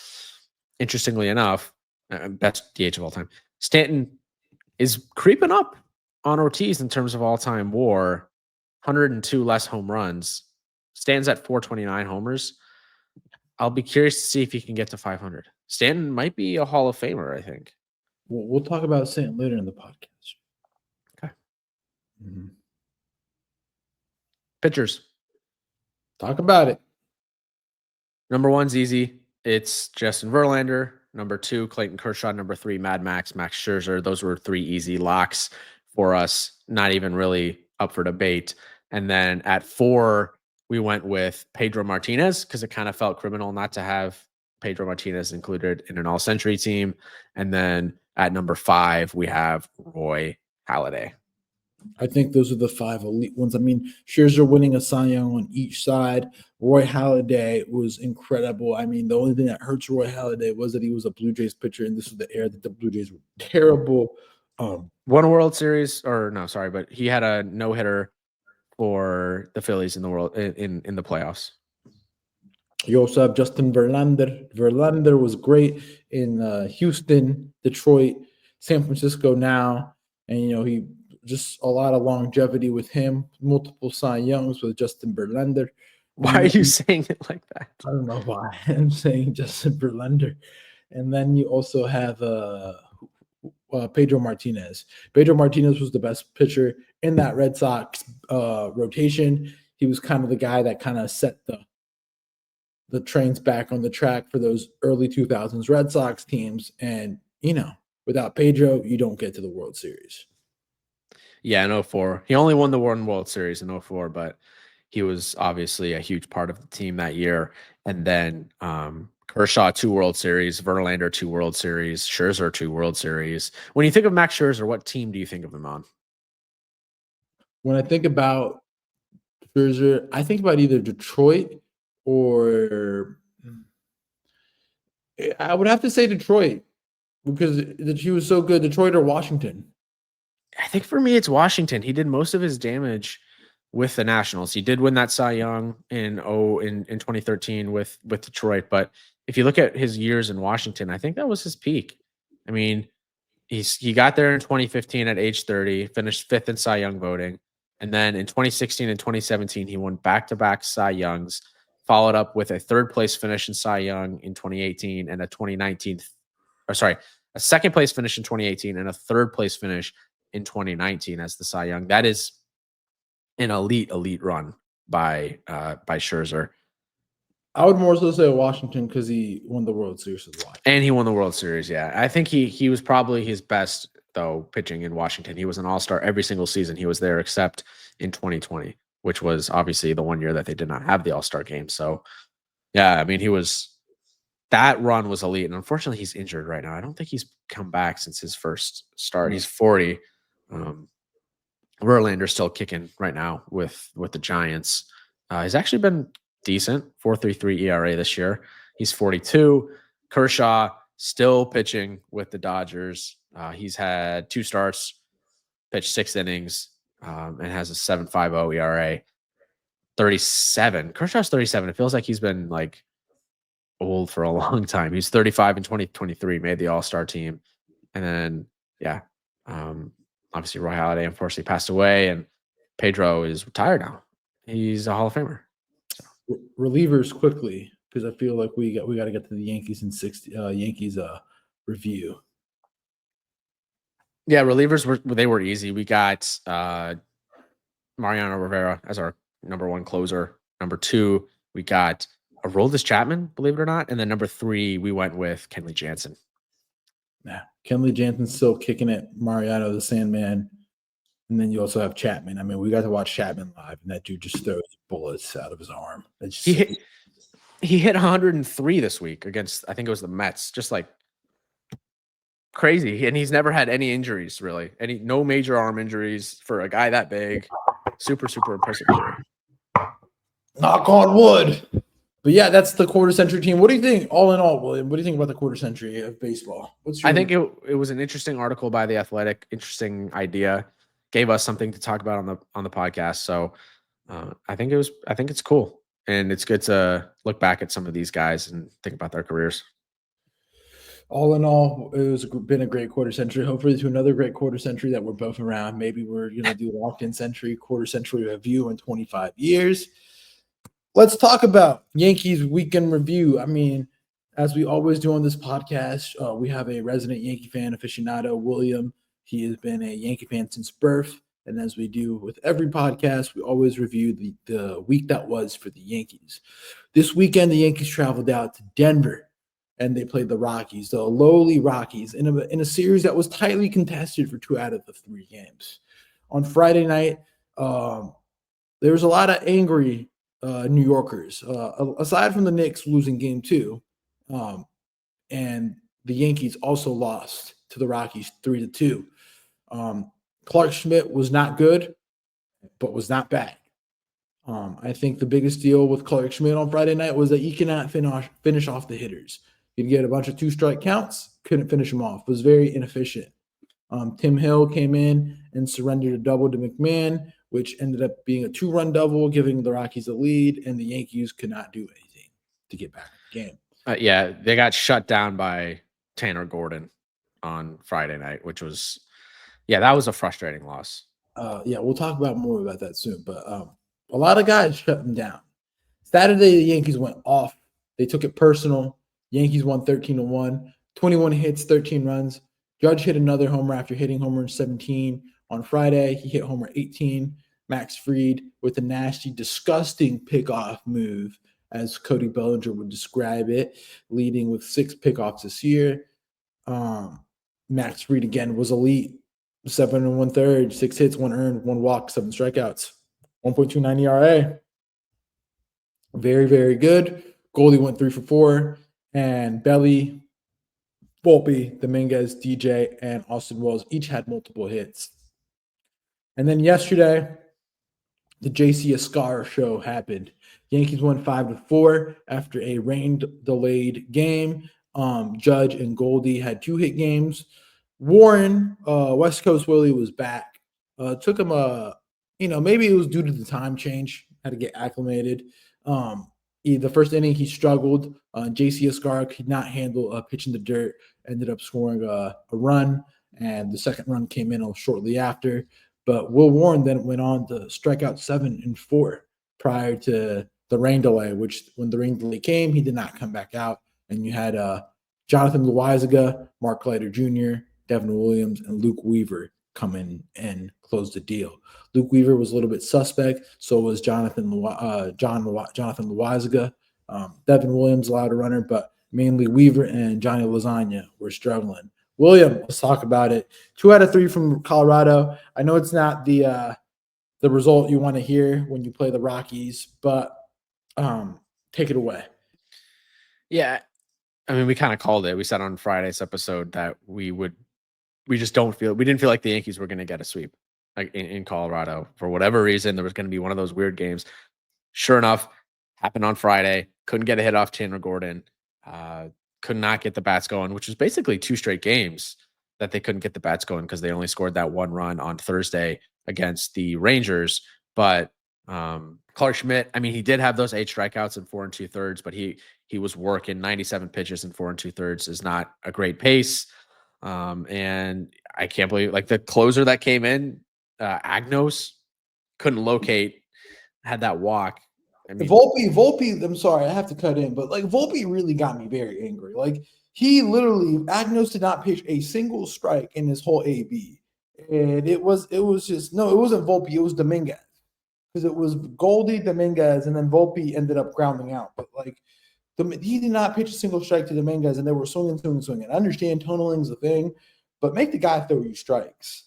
interestingly enough, best DH of all time, Stanton is creeping up on Ortiz in terms of all-time WAR, 102 less home runs, stands at 429 homers. I'll be curious to see if he can get to 500. Stanton might be a Hall of Famer, I think. We'll talk about Stanton later in the podcast. Okay. Pitchers. Talk about it. Number 1's easy. It's Justin Verlander. Number 2, Clayton Kershaw. Number 3, Max Scherzer. Those were 3 easy locks for us. Not even really up for debate. And then at 4, we went with Pedro Martinez because it kind of felt criminal not to have Pedro Martinez included in an all-century team. And then at number 5, we have Roy Halladay. I think those are the 5 elite ones. I mean, Scherzer winning a Cy Young on each side. Roy Halladay was incredible. I mean, the only thing that hurts Roy Halladay was that he was a Blue Jays pitcher, and this was the era that the Blue Jays were terrible. Won a World Series, or no, sorry, but he had a no hitter for the Phillies in the playoffs. You also have Justin Verlander. Verlander was great in Houston, Detroit, San Francisco now, and he just a lot of longevity with him. Multiple Cy Youngs with Justin Verlander. Why are you saying it like that? I don't know why I'm saying Justin Verlander. And then you also have Pedro Martinez. Pedro Martinez was the best pitcher in that Red Sox rotation. He was kind of the guy that kind of set the trains back on the track for those early 2000s Red Sox teams. And, without Pedro, you don't get to the World Series. Yeah, in 04. He only won the one World Series in 04, but he was obviously a huge part of the team that year. And then Kershaw, 2 World Series, Verlander, 2 World Series, Scherzer, 2 World Series. When you think of Max Scherzer, what team do you think of him on? When I think about Scherzer, I think about either Detroit or I would have to say Detroit because he was so good. Detroit or Washington? I think for me, it's Washington. He did most of his damage with the Nationals. He did win that Cy Young in 2013 with Detroit. But if you look at his years in Washington, I think that was his peak. I mean, he got there in 2015 at age 30, finished 5th in Cy Young voting. And then in 2016 and 2017, he won back-to-back Cy Youngs, followed up with a 3rd place finish in Cy Young in 2018 and a 2nd place finish in 2018 and a 3rd place finish in 2019 as the Cy Young. That is an elite run by Scherzer. I would more so say Washington because he won the World Series with Washington. And he won the World Series, yeah. I think he was probably his best, though, pitching in Washington. He was an all-star every single season he was there except in 2020, which was obviously the one year that they did not have the all-star game. So, yeah, I mean, that run was elite. And unfortunately, he's injured right now. I don't think he's come back since his first start. He's 40. Verlander's still kicking right now with the Giants. He's actually been decent, 4.33 ERA this year. He's 42. Kershaw still pitching with the Dodgers. He's had 2 starts, pitched 6 innings, and has a 7.50 ERA. 37. Kershaw's 37. It feels like he's been like old for a long time. He's 35 in 2023, made the All-Star team. And then, obviously Roy Halladay unfortunately passed away, and Pedro is retired now. He's a Hall of Famer. So. Relievers quickly, because I feel like we got to get to the Yankees in 60 Yankees review. Yeah, relievers were easy. We got Mariano Rivera as our number 1 closer. Number 2, we got Aroldis Chapman, believe it or not, and then number 3, we went with Kenley Jansen. Yeah, Kenley Jansen's still kicking it. Mariano the Sandman, and then you also have Chapman. I mean, we got to watch Chapman live, and that dude just throws bullets out of his arm. He hit 103 this week against, I think it was the Mets, just like crazy. And he's never had any injuries, really. No major arm injuries for a guy that big. Super impressive player. Knock on wood. But yeah, that's the quarter century team. What do you think, all in all, William? What do you think about the quarter century of baseball? I think it was an interesting article by The Athletic, interesting idea. Gave us something to talk about on the podcast. So I think it's cool. And it's good to look back at some of these guys and think about their careers. All in all, been a great quarter century. Hopefully to another great quarter century that we're both around. Maybe we're going to do Locked-In Century, quarter century review in 25 years. Let's talk about Yankees weekend review. I mean, as we always do on this podcast, we have a resident Yankee fan aficionado, William. He has been a Yankee fan since birth. And as we do with every podcast, we always review the week that was for the Yankees. This weekend, the Yankees traveled out to Denver, and they played the Rockies, the lowly Rockies, in a series that was tightly contested for 2 out of the 3 games. On Friday night, there was a lot of angry New Yorkers, aside from the Knicks losing game 2, and the Yankees also lost to the Rockies 3-2. Clark Schmidt was not good, but was not bad. I think the biggest deal with Clark Schmidt on Friday night was that he cannot finish off the hitters. He'd get a bunch of 2-strike counts, couldn't finish them off. Was very inefficient. Tim Hill came in and surrendered a double to McMahon, which ended up being a 2-run double, giving the Rockies a lead, and the Yankees could not do anything to get back in the game. Yeah, they got shut down by Tanner Gordon on Friday night, which was, that was a frustrating loss. Yeah, we'll talk about more about that soon, but a lot of guys shut them down. Saturday, the Yankees went off. They took it personal. Yankees won 13-1, 21 hits, 13 runs. Judge hit another homer after hitting homer 17 on Friday. He hit homer 18. Max Fried with a nasty, disgusting pickoff move, as Cody Bellinger would describe it, leading with 6 pickoffs this year. Max Fried again was elite. 7 1/3, 6 hits, 1 earned, 1 walk, 7 strikeouts, 1.29 ERA. Very, very good. Goldie went 3 for 4, and Belly, Volpe, Dominguez, DJ, and Austin Wells each had multiple hits. And then yesterday, the JC Escar show happened. Yankees won 5-4 after a rain-delayed game. Judge and Goldie had 2-hit games. Warren, West Coast Willie, was back. Took him maybe it was due to the time change, had to get acclimated. The first inning he struggled. JC Escar could not handle a pitch in the dirt, ended up scoring a run, and the second run came in shortly after. But Will Warren then went on to strike out 7 and 4 prior to the rain delay, which when the rain delay came, he did not come back out. And you had Jonathan Loaizaga, Mark Leiter Jr., Devin Williams, and Luke Weaver come in and close the deal. Luke Weaver was a little bit suspect, so was Jonathan Loaizaga. Devin Williams allowed a runner, but mainly Weaver and Johnny Lasagna were struggling. William, let's talk about it. 2 out of 3 from Colorado. I know it's not the result you want to hear when you play the Rockies, but take it away. Yeah, I mean, we kind of called it. We said on Friday's episode that we didn't feel like the Yankees were going to get a sweep like in Colorado for whatever reason. There was going to be one of those weird games. Sure enough, happened on Friday. Couldn't get a hit off Tanner Gordon. Could not get the bats going, which was basically 2 straight games that they couldn't get the bats going because they only scored that 1 run on Thursday against the Rangers. But Clark Schmidt, I mean, he did have those 8 strikeouts in 4 2/3, but he was working 97 pitches in 4 2/3 is not a great pace. And I can't believe like the closer that came in, Agnos couldn't locate, had that walk. I mean, Volpe, I'm sorry, I have to cut in, but like Volpe really got me very angry. Like he literally, Agnos did not pitch a single strike in his whole AB. And it was just, no, it wasn't Volpe, it was Dominguez. Because it was Goldie, Dominguez, and then Volpe ended up grounding out. But like he did not pitch a single strike to Dominguez, and they were swinging. I understand tunneling's a thing, but make the guy throw you strikes.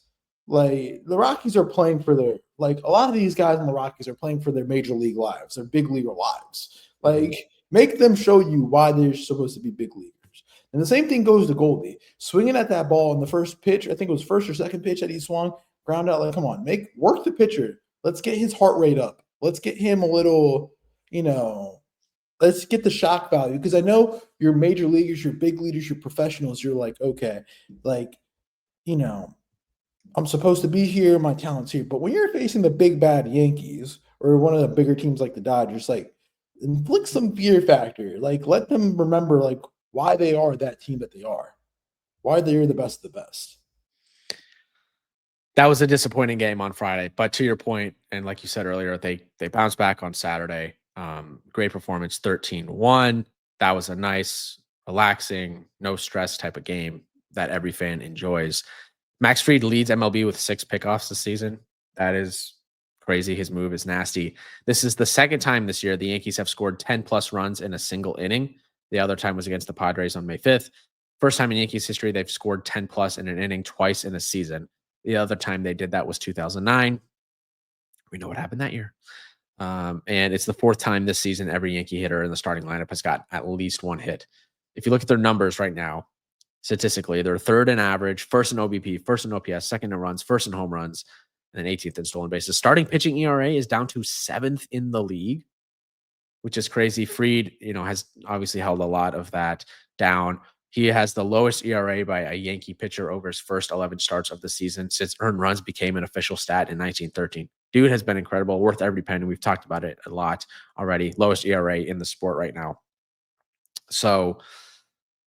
Like the Rockies are playing for their, like a lot of these guys in the Rockies are playing for their major league lives, their big leaguer lives. Like make them show you why they're supposed to be big leaguers. And the same thing goes to Goldie. Swinging at that ball in the first pitch, I think it was first or second pitch that he swung, ground out. Like, come on, work the pitcher. Let's get his heart rate up. Let's get him a little, let's get the shock value. Because I know your major leaguers, your big leaguers, your professionals, you're like, okay, like, I'm supposed to be here, my talent's here. But when you're facing the big bad Yankees or one of the bigger teams like the Dodgers, like inflict some fear factor. Like let them remember like why they are that team that they are. Why they're the best of the best. That was a disappointing game on Friday. But to your point, and like you said earlier, they bounced back on Saturday. Great performance, 13-1. That was a nice, relaxing, no stress type of game that every fan enjoys. Max Fried leads MLB with 6 pickoffs this season. That is crazy. His move is nasty. This is the second time this year the Yankees have scored 10-plus runs in a single inning. The other time was against the Padres on May 5th. First time in Yankees history they've scored 10-plus in an inning twice in a season. The other time they did that was 2009. We know what happened that year. And it's the 4th time this season every Yankee hitter in the starting lineup has got at least 1 hit. If you look at their numbers right now, statistically. They're third in average, first in OBP, first in OPS, second in runs, first in home runs, and then 18th in stolen bases. Starting pitching ERA is down to 7th in the league, which is crazy. Fried, has obviously held a lot of that down. He has the lowest ERA by a Yankee pitcher over his first 11 starts of the season since earned runs became an official stat in 1913. Dude has been incredible, worth every penny. We've talked about it a lot already. Lowest ERA in the sport right now. So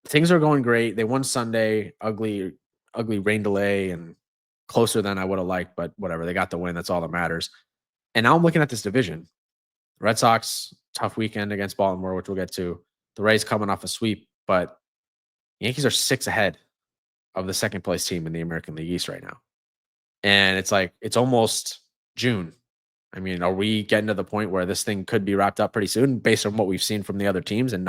things are going great. They won Sunday, ugly rain delay and closer than I would have liked, but whatever. They got the win. That's all that matters. And now I'm looking at this division. Red Sox, tough weekend against Baltimore, which we'll get to. The Rays coming off a sweep, but Yankees are 6 ahead of the second place team in the American League East right now. And it's like, it's almost June. I mean, are we getting to the point where this thing could be wrapped up pretty soon based on what we've seen from the other teams? And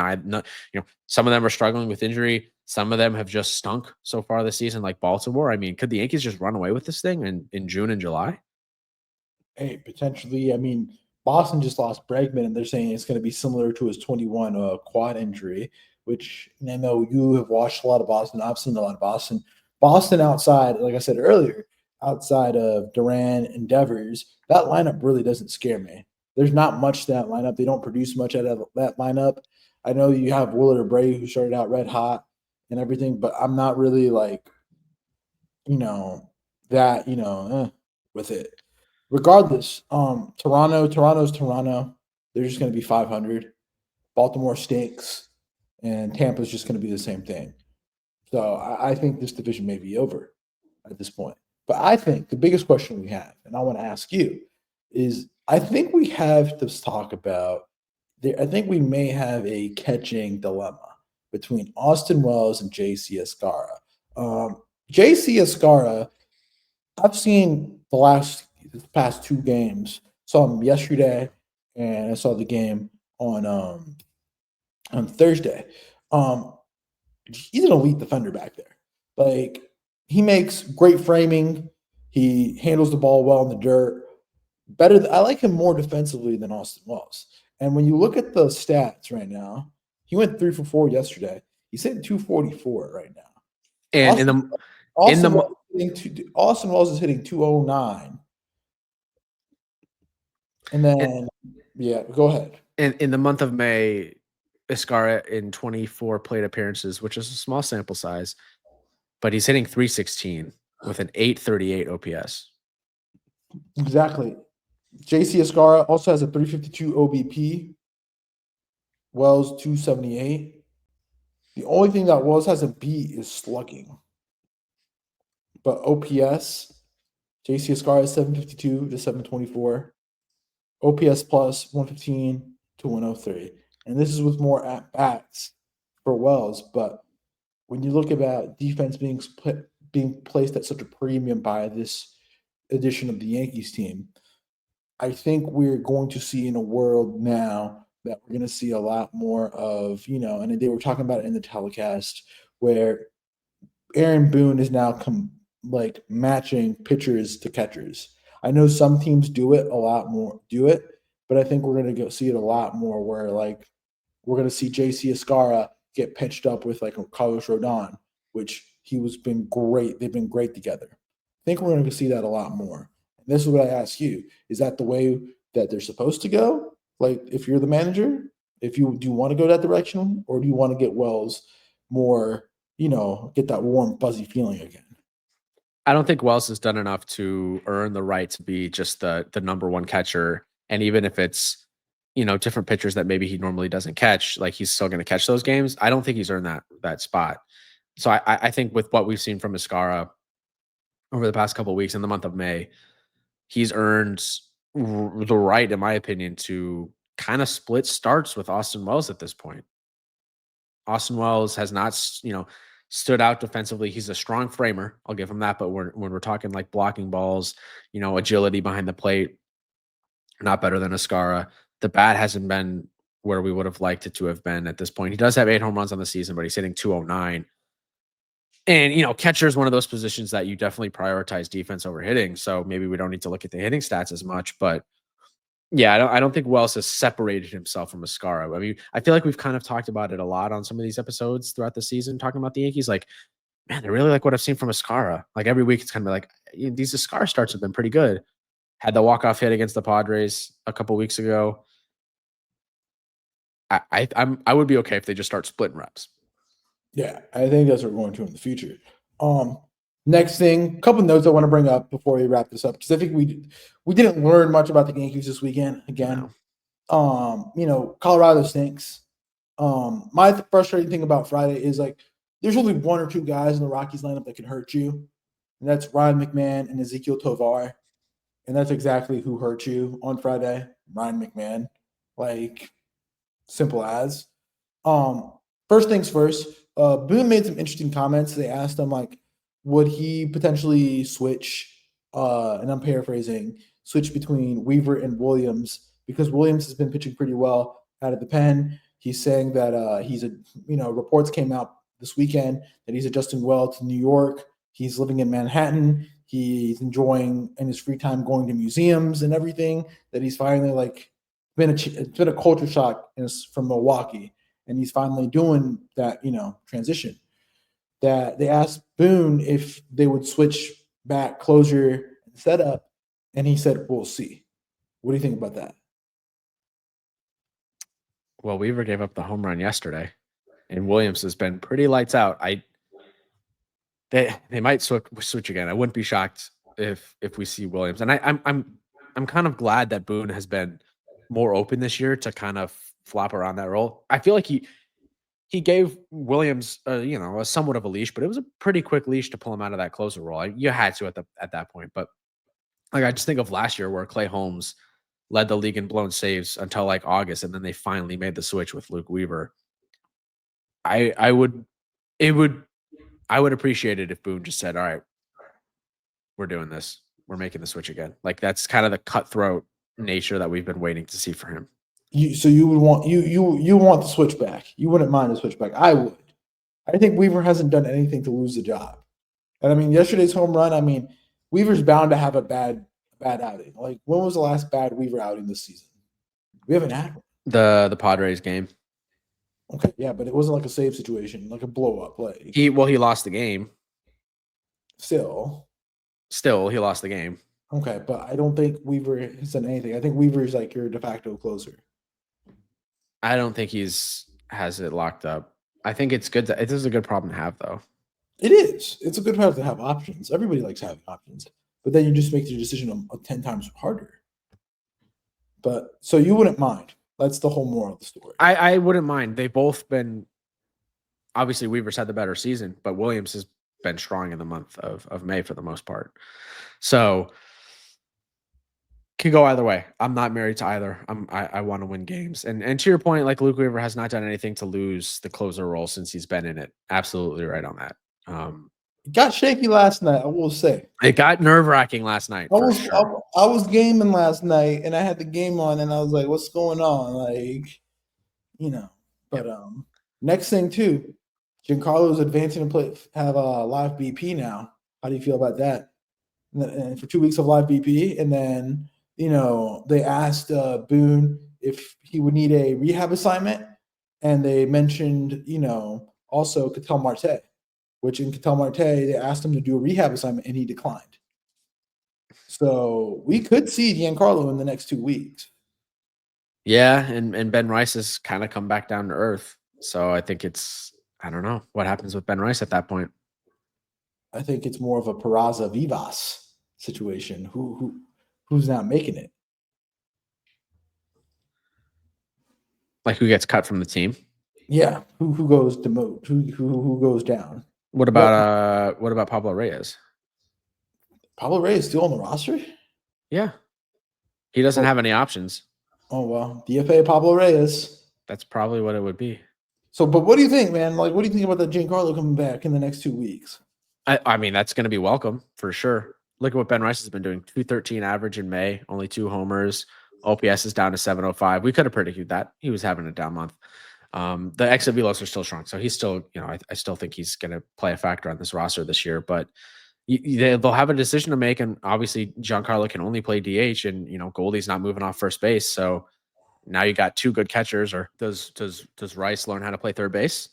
some of them are struggling with injury. Some of them have just stunk so far this season, like Baltimore. I mean, could the Yankees just run away with this thing in June and July? Hey, potentially. I mean, Boston just lost Bregman, and they're saying it's going to be similar to his 21 quad injury, which I know you have watched a lot of Boston. I've seen a lot of Boston. Boston outside, like I said earlier, outside of Duran and Devers, that lineup really doesn't scare me. There's not much to that lineup. They don't produce much out of that lineup. I know you have Willard Bray, who started out red hot and everything, but I'm not really like, with it. Regardless, Toronto's Toronto. They're just going to be 500. Baltimore stinks, and Tampa's just going to be the same thing. So I think this division may be over at this point. But I think the biggest question we have, and I want to ask you, is I think we have to talk about. I think we may have a catching dilemma between Austin Wells and JC Escara. JC Escara, I've seen the past 2 games. Saw him yesterday, and I saw the game on Thursday. He's an elite defender back there. Like, he makes great framing. He handles the ball well in the dirt. I like him more defensively than Austin Wells. And when you look at the stats right now, he went 3 for 4 yesterday. He's hitting 244 right now. And Austin Wells is hitting 209. And then, go ahead. In the month of May, Escara in 24 plate appearances, which is a small sample size, but he's hitting 316 with an 838 OPS. Exactly. JC Escara also has a 352 OBP. Wells 278. The only thing that Wells hasn't beat is slugging. But OPS, JC Escara is 752 to 724. OPS plus 115 to 103. And this is with more at-bats for Wells. But when you look about defense being placed at such a premium by this edition of the Yankees team, I think we're going to see in a world now that we're going to see a lot more of, and they were talking about it in the telecast, where Aaron Boone is now matching pitchers to catchers. I know some teams do it, but I think we're going to see it a lot more where we're going to see JC Escara get pitched up with Carlos Rodon, which been great. They've been great together. I think we're going to see that a lot more. And this is what I ask you. Is that the way that they're supposed to go? Like, if you're the manager, do you want to go that direction, or do you want to get Wells more, get that warm, fuzzy feeling again? I don't think Wells has done enough to earn the right to be just the number one catcher. And even if it's, different pitchers that maybe he normally doesn't catch, he's still going to catch those games. I don't think he's earned that spot. So I think with what we've seen from Escara over the past couple of weeks in the month of May, he's earned the right, in my opinion, to kind of split starts with Austin Wells at this point. Austin Wells has not, stood out defensively. He's a strong framer. I'll give him that. But when we're talking blocking balls, agility behind the plate, not better than Escara. The bat hasn't been where we would have liked it to have been at this point. He does have 8 home runs on the season, but he's hitting 209. And, catcher is one of those positions that you definitely prioritize defense over hitting. So maybe we don't need to look at the hitting stats as much, but Yeah, I don't think Wells has separated himself from Mascara. I mean, I feel like we've kind of talked about it a lot on some of these episodes throughout the season, talking about the Yankees. Like, man, I really like what I've seen from Mascara. Like every week, it's kind of like these Mascara starts have been pretty good. Had the walk-off hit against the Padres a couple weeks ago. I would be okay if they just start splitting reps. Yeah, I think that's what we're going to in the future. Um, Next thing, a couple notes I want to bring up before we wrap this up because I think we didn't learn much about the Yankees this weekend. Again, Colorado stinks. My frustrating thing about Friday is like there's only one or two guys in the Rockies lineup that can hurt you, and that's Ryan McMahon and Ezekiel Tovar, and that's exactly who hurt you on Friday, Ryan McMahon. Like simple as. Um, First things first, Boone made some interesting comments. They asked him like, would he potentially switch? And I'm paraphrasing, switch between Weaver and Williams because Williams has been pitching pretty well out of the pen. He's saying that reports came out this weekend that he's adjusting well to New York. He's living in Manhattan. He's enjoying in his free time going to museums and everything. That he's finally like it's been a culture shock from Milwaukee, and he's finally doing that transition. That they asked Boone if they would switch back closure and setup, and he said, "We'll see." What do you think about that? Well, Weaver gave up the home run yesterday, and Williams has been pretty lights out. They might switch again. I wouldn't be shocked if we see Williams. And I'm kind of glad that Boone has been more open this year to kind of flop around that role. I feel like he gave Williams a somewhat of a leash, but it was a pretty quick leash to pull him out of that closer role. You had to at that point. But like I just think of last year where Clay Holmes led the league in blown saves until like August, and then they finally made the switch with Luke Weaver. I would appreciate it if Boone just said, "All right, we're doing this. We're making the switch again." Like that's kind of the cutthroat nature that we've been waiting to see for him. You would want you want the switch back. You wouldn't mind the switch back. I would. I think Weaver hasn't done anything to lose the job. And I mean, yesterday's home run. I mean, Weaver's bound to have a bad outing. Like when was the last bad Weaver outing this season? We haven't had one. The Padres game. Okay, yeah, but it wasn't like a save situation, like a blow up. Like he lost the game. Still, he lost the game. Okay, but I don't think Weaver has done anything. I think Weaver is like your de facto closer. I don't think has it locked up. I think it's good. It is a good problem to have, though. It is. It's a good problem to have options. Everybody likes having options, but then you just make your decision 10 times harder. But so you wouldn't mind. That's the whole moral of the story. I wouldn't mind. They've both been. Obviously, Weaver's had the better season, but Williams has been strong in the month of May for the most part. So could go either way. I'm not married to either. I want to win games. And to your point, like Luke Weaver has not done anything to lose the closer role since he's been in it. Absolutely right on that. It got shaky last night, I will say. It got nerve-wracking last night. I was gaming last night and I had the game on and I was like, what's going on? Like, but next thing too, Giancarlo's advancing to have a live BP now. How do you feel about that? And for 2 weeks of live BP, and then they asked Boone if he would need a rehab assignment, and they mentioned also Ketel Marte, which in Ketel Marte they asked him to do a rehab assignment and he declined. So we could see Giancarlo in the next 2 weeks. Yeah, and Ben Rice has kind of come back down to earth. So I think I don't know what happens with Ben Rice at that point. I think it's more of a Peraza Vivas situation. Who's not making it? Like who gets cut from the team? Yeah, who goes demote? Who goes down? What about Pablo Reyes? Pablo Reyes is still on the roster? Yeah, he doesn't have any options. Oh well, DFA Pablo Reyes. That's probably what it would be. So, but what do you think, man? Like, what do you think about the Giancarlo coming back in the next 2 weeks? I mean, that's going to be welcome for sure. Look at what Ben Rice has been doing. 213 average in May, only 2 homers. OPS is down to 705. We could have predicted that. He was having a down month. The exit velos are still strong. So he's still, I still think he's going to play a factor on this roster this year. But they'll have a decision to make, and obviously Giancarlo can only play DH, and Goldie's not moving off first base, so now you got two good catchers. Or does Rice learn how to play third base?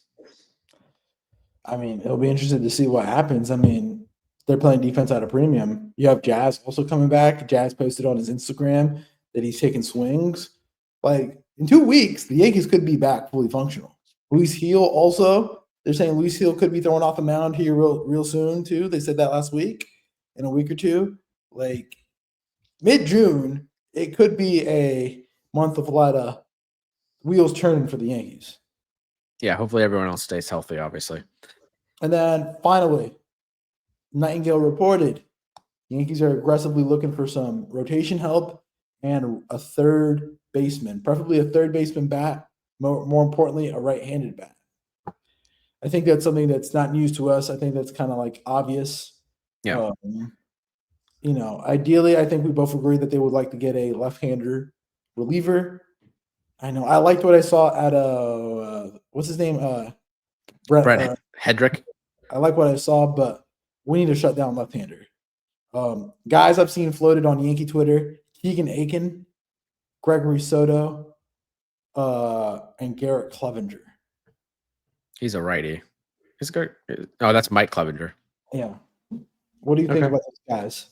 I mean, it'll be interesting to see what happens. I mean, they're playing defense at a premium. You have Jazz also coming back. Jazz posted on his Instagram that he's taking swings. Like in 2 weeks, the Yankees could be back fully functional. Luis Heel also, they're saying Luis Heel could be thrown off the mound here real soon too. They said that last week, in a week or two. Like mid-June, it could be a month of a lot of wheels turning for the Yankees. Yeah, hopefully everyone else stays healthy, obviously. And then finally, Nightingale reported Yankees are aggressively looking for some rotation help and a third baseman, preferably a third baseman bat, more importantly, a right-handed bat. I think that's something that's not news to us. I think that's kind of like obvious. Yeah. Ideally, I think we both agree that they would like to get a left-hander reliever. I know. I liked what I saw at what's his name? Brett Hedrick. I like what I saw, but we need to shut down left-hander. Guys I've seen floated on Yankee Twitter: Keegan Aiken, Gregory Soto, and Garrett Clevenger. He's a righty. He's good. Oh, that's Mike Clevenger. Yeah. What do you think about those guys?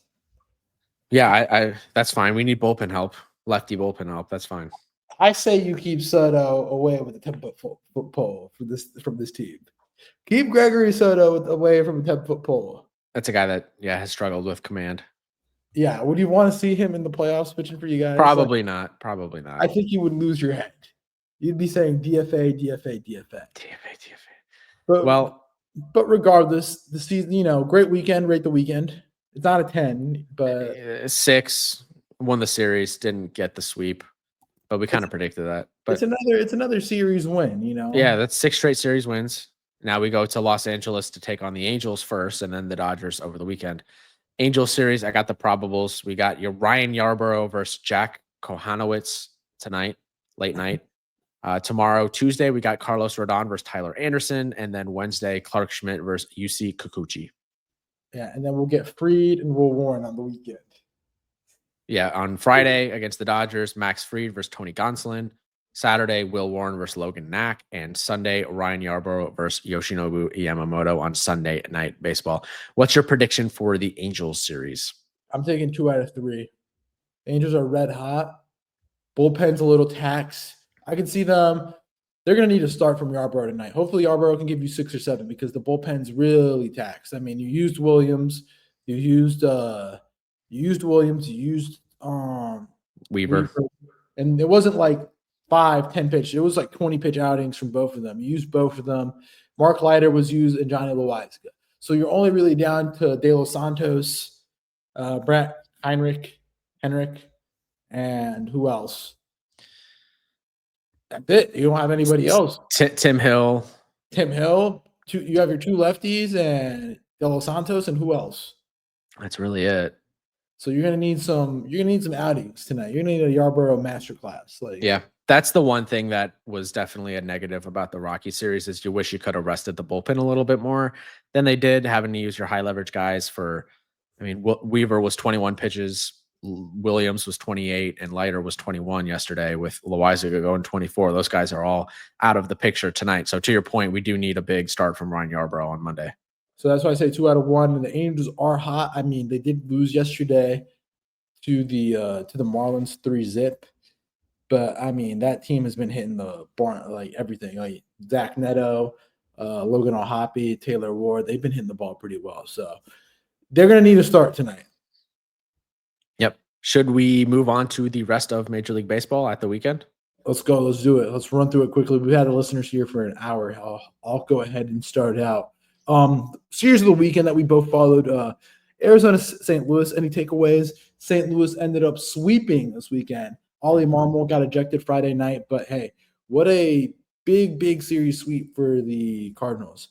Yeah, I that's fine. We need bullpen help, lefty bullpen help. That's fine. I say you keep Soto away with the 10-foot pole from this team. Keep Gregory Soto away from a 10-foot pole. That's a guy that has struggled with command. Yeah, would you want to see him in the playoffs pitching for you guys? Probably not. Probably not. I think you would lose your head. You'd be saying DFA, DFA, DFA. DFA. But regardless, the season, great weekend, rate the weekend. It's not a 10, but 6 won the series, didn't get the sweep, but we kind of predicted that. But it's another series win, Yeah, that's 6 straight series wins. Now we go to Los Angeles to take on the Angels first, and then the Dodgers over the weekend. Angels series, I got the probables. We got your Ryan Yarbrough versus Jack Kohanowitz tonight, late night. Tomorrow, Tuesday, we got Carlos Rodon versus Tyler Anderson, and then Wednesday, Clark Schmidt versus UC Kikuchi. Yeah, and then we'll get Fried and Will Warren on the weekend. Yeah, on Friday against the Dodgers, Max Fried versus Tony Gonsolin. Saturday, Will Warren versus Logan Knack. And Sunday, Ryan Yarbrough versus Yoshinobu Yamamoto on Sunday Night Baseball. What's your prediction for the Angels series? I'm taking 2 out of 3. Angels are red hot. Bullpen's a little tax. I can see them. They're going to need a start from Yarbrough tonight. Hopefully, Yarbrough can give you 6 or 7 because the bullpen's really taxed. I mean, you used Williams. You used Williams. You used Weaver. And it wasn't like 5-10 pitch. It was like 20 pitch outings from both of them. You used both of them. Mark Leiter was used and Johnny Loizaga. So you're only really down to De Los Santos, Brett Henrik, and who else? That's it. You don't have anybody else. Tim Hill. You have your 2 lefties and De Los Santos, and who else? That's really it. So you're gonna need some outings tonight. You're gonna need a Yarbrough masterclass. Yeah, that's the one thing that was definitely a negative about the Rocky series is you wish you could have rested the bullpen a little bit more than they did, having to use your high leverage guys for. I mean, Weaver was 21 pitches. Williams was 28 and Leiter was 21 yesterday with Loizaga going 24. Those guys are all out of the picture tonight. So to your point, we do need a big start from Ryan Yarbrough on Monday. So that's why I say 2 out of 1. And the Angels are hot. I mean, they did lose yesterday to the Marlins 3-zip. But I mean, that team has been hitting the barn like everything. Like Zach Neto, Logan O'Hoppe, Taylor Ward, they've been hitting the ball pretty well. So they're gonna need a start tonight. Yep. Should we move on to the rest of Major League Baseball at the weekend? Let's go. Let's do it. Let's run through it quickly. We've had the listeners here for an hour. I'll go ahead and start out. Series of the weekend that we both followed. Arizona, St. Louis. Any takeaways? St. Louis ended up sweeping this weekend. Ollie Marmol got ejected Friday night, but hey, what a big series sweep for the Cardinals.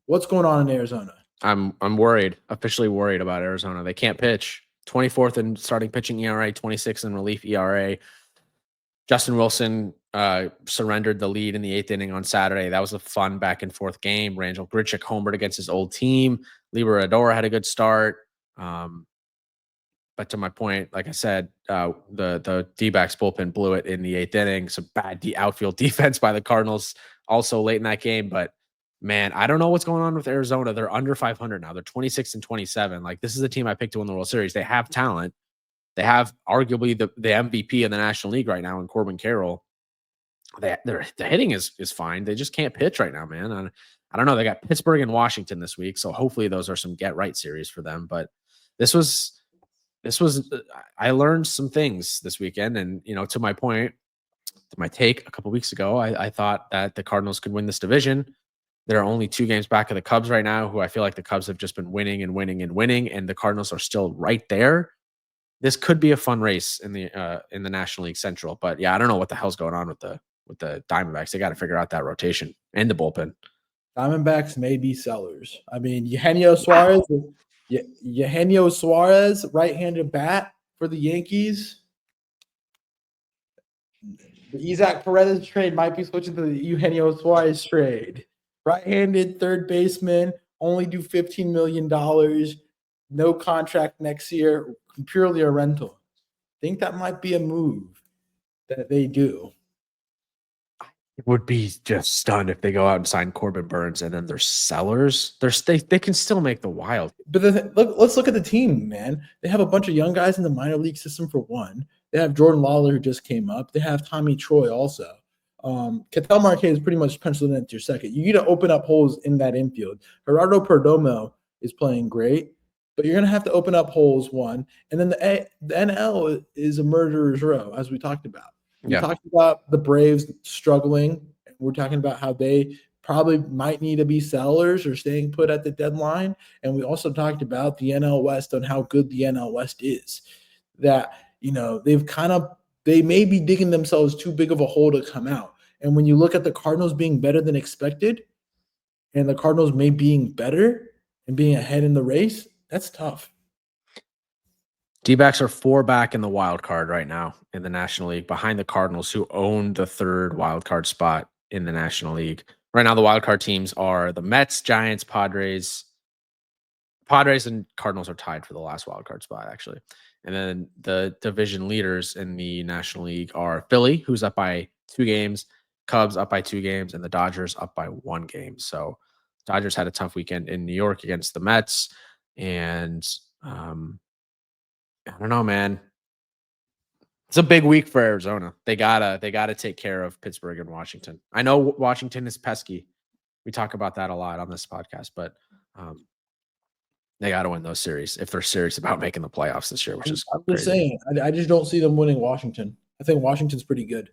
What's going on in Arizona? I'm worried. Officially worried about Arizona. They can't pitch. 24th in starting pitching ERA, 26th in relief ERA. Justin Wilson surrendered the lead in the 8th inning on Saturday. That was a fun back and forth game. Randall Grichuk homered against his old team. Liberatore had a good start. But to my point, like I said, the D-backs bullpen blew it in the 8th inning. Some bad outfield defense by the Cardinals also late in that game. But man, I don't know what's going on with Arizona. They're under 500 now. They're 26-27. Like, this is a team I picked to win the World Series. They have talent. They have arguably the MVP in the National League right now in Corbin Carroll. The hitting is fine. They just can't pitch right now, man. And I don't know. They got Pittsburgh and Washington this week, so hopefully those are some get right series for them. But this was I learned some things this weekend, and to my point, to my take a couple weeks ago, I thought that the Cardinals could win this division. There are only 2 games back of the Cubs right now, who I feel like the Cubs have just been winning and winning and winning, and the Cardinals are still right there. This could be a fun race in the National League Central. But yeah, I don't know what the hell's going on with the Diamondbacks. They got to figure out that rotation and the bullpen. Diamondbacks may be sellers. I mean, Eugenio Suarez, right-handed bat for the Yankees. The Isaac Paredes trade might be switching to the Eugenio Suarez trade. Right-handed third baseman, only do $15 million, no contract next year, purely a rental. I think that might be a move that they do. It would be just stunned if they go out and sign Corbin Burns and then they're sellers. They can still make the Wild. But let's look at the team, man. They have a bunch of young guys in the minor league system for one. They have Jordan Lawler, who just came up. They have Tommy Troy also. Ketel Marte is pretty much penciled into your second. You need to open up holes in that infield. Gerardo Perdomo is playing great, but you're going to have to open up holes, one. And then the NL is a murderer's row, as we talked about. We talked about the Braves struggling. We're talking about how they probably might need to be sellers or staying put at the deadline. And we also talked about the NL West and how good the NL West is. That, they may be digging themselves too big of a hole to come out. And when you look at the Cardinals being better than expected and the Cardinals may being better and being ahead in the race, that's tough. D-backs are 4 back in the wild card right now in the National League, behind the Cardinals, who own the 3rd wild card spot in the National League. Right now, the wild card teams are the Mets, Giants, Padres. Padres and Cardinals are tied for the last wild card spot, actually. And then the division leaders in the National League are Philly, who's up by 2 games, Cubs up by 2 games, and the Dodgers up by 1 game. So Dodgers had a tough weekend in New York against the Mets. And I don't know, man. It's a big week for Arizona. They gotta take care of Pittsburgh and Washington. I know Washington is pesky. We talk about that a lot on this podcast, but they got to win those series if they're serious about making the playoffs this year, which is I'm just saying. I just don't see them winning Washington. I think Washington's pretty good.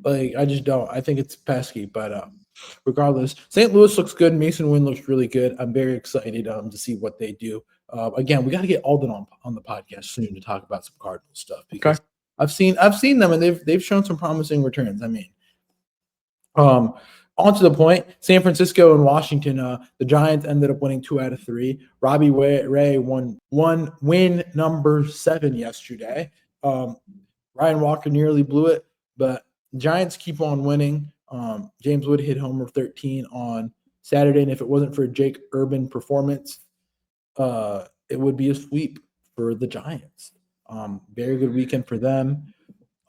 I just don't. I think it's pesky, but regardless, St. Louis looks good. Mason Wynn looks really good. I'm very excited to see what they do. Again, we got to get Alden on the podcast soon to talk about some Cardinals stuff, because I've seen them and they've shown some promising returns. I mean, on to the point, San Francisco and Washington, the Giants ended up winning 2 out of 3. Robbie Ray won win number 7 yesterday. Ryan Walker nearly blew it, but Giants keep on winning. James Wood hit homer 13 on Saturday, and if it wasn't for Jake Urban performance, it would be a sweep for the Giants. Very good weekend for them.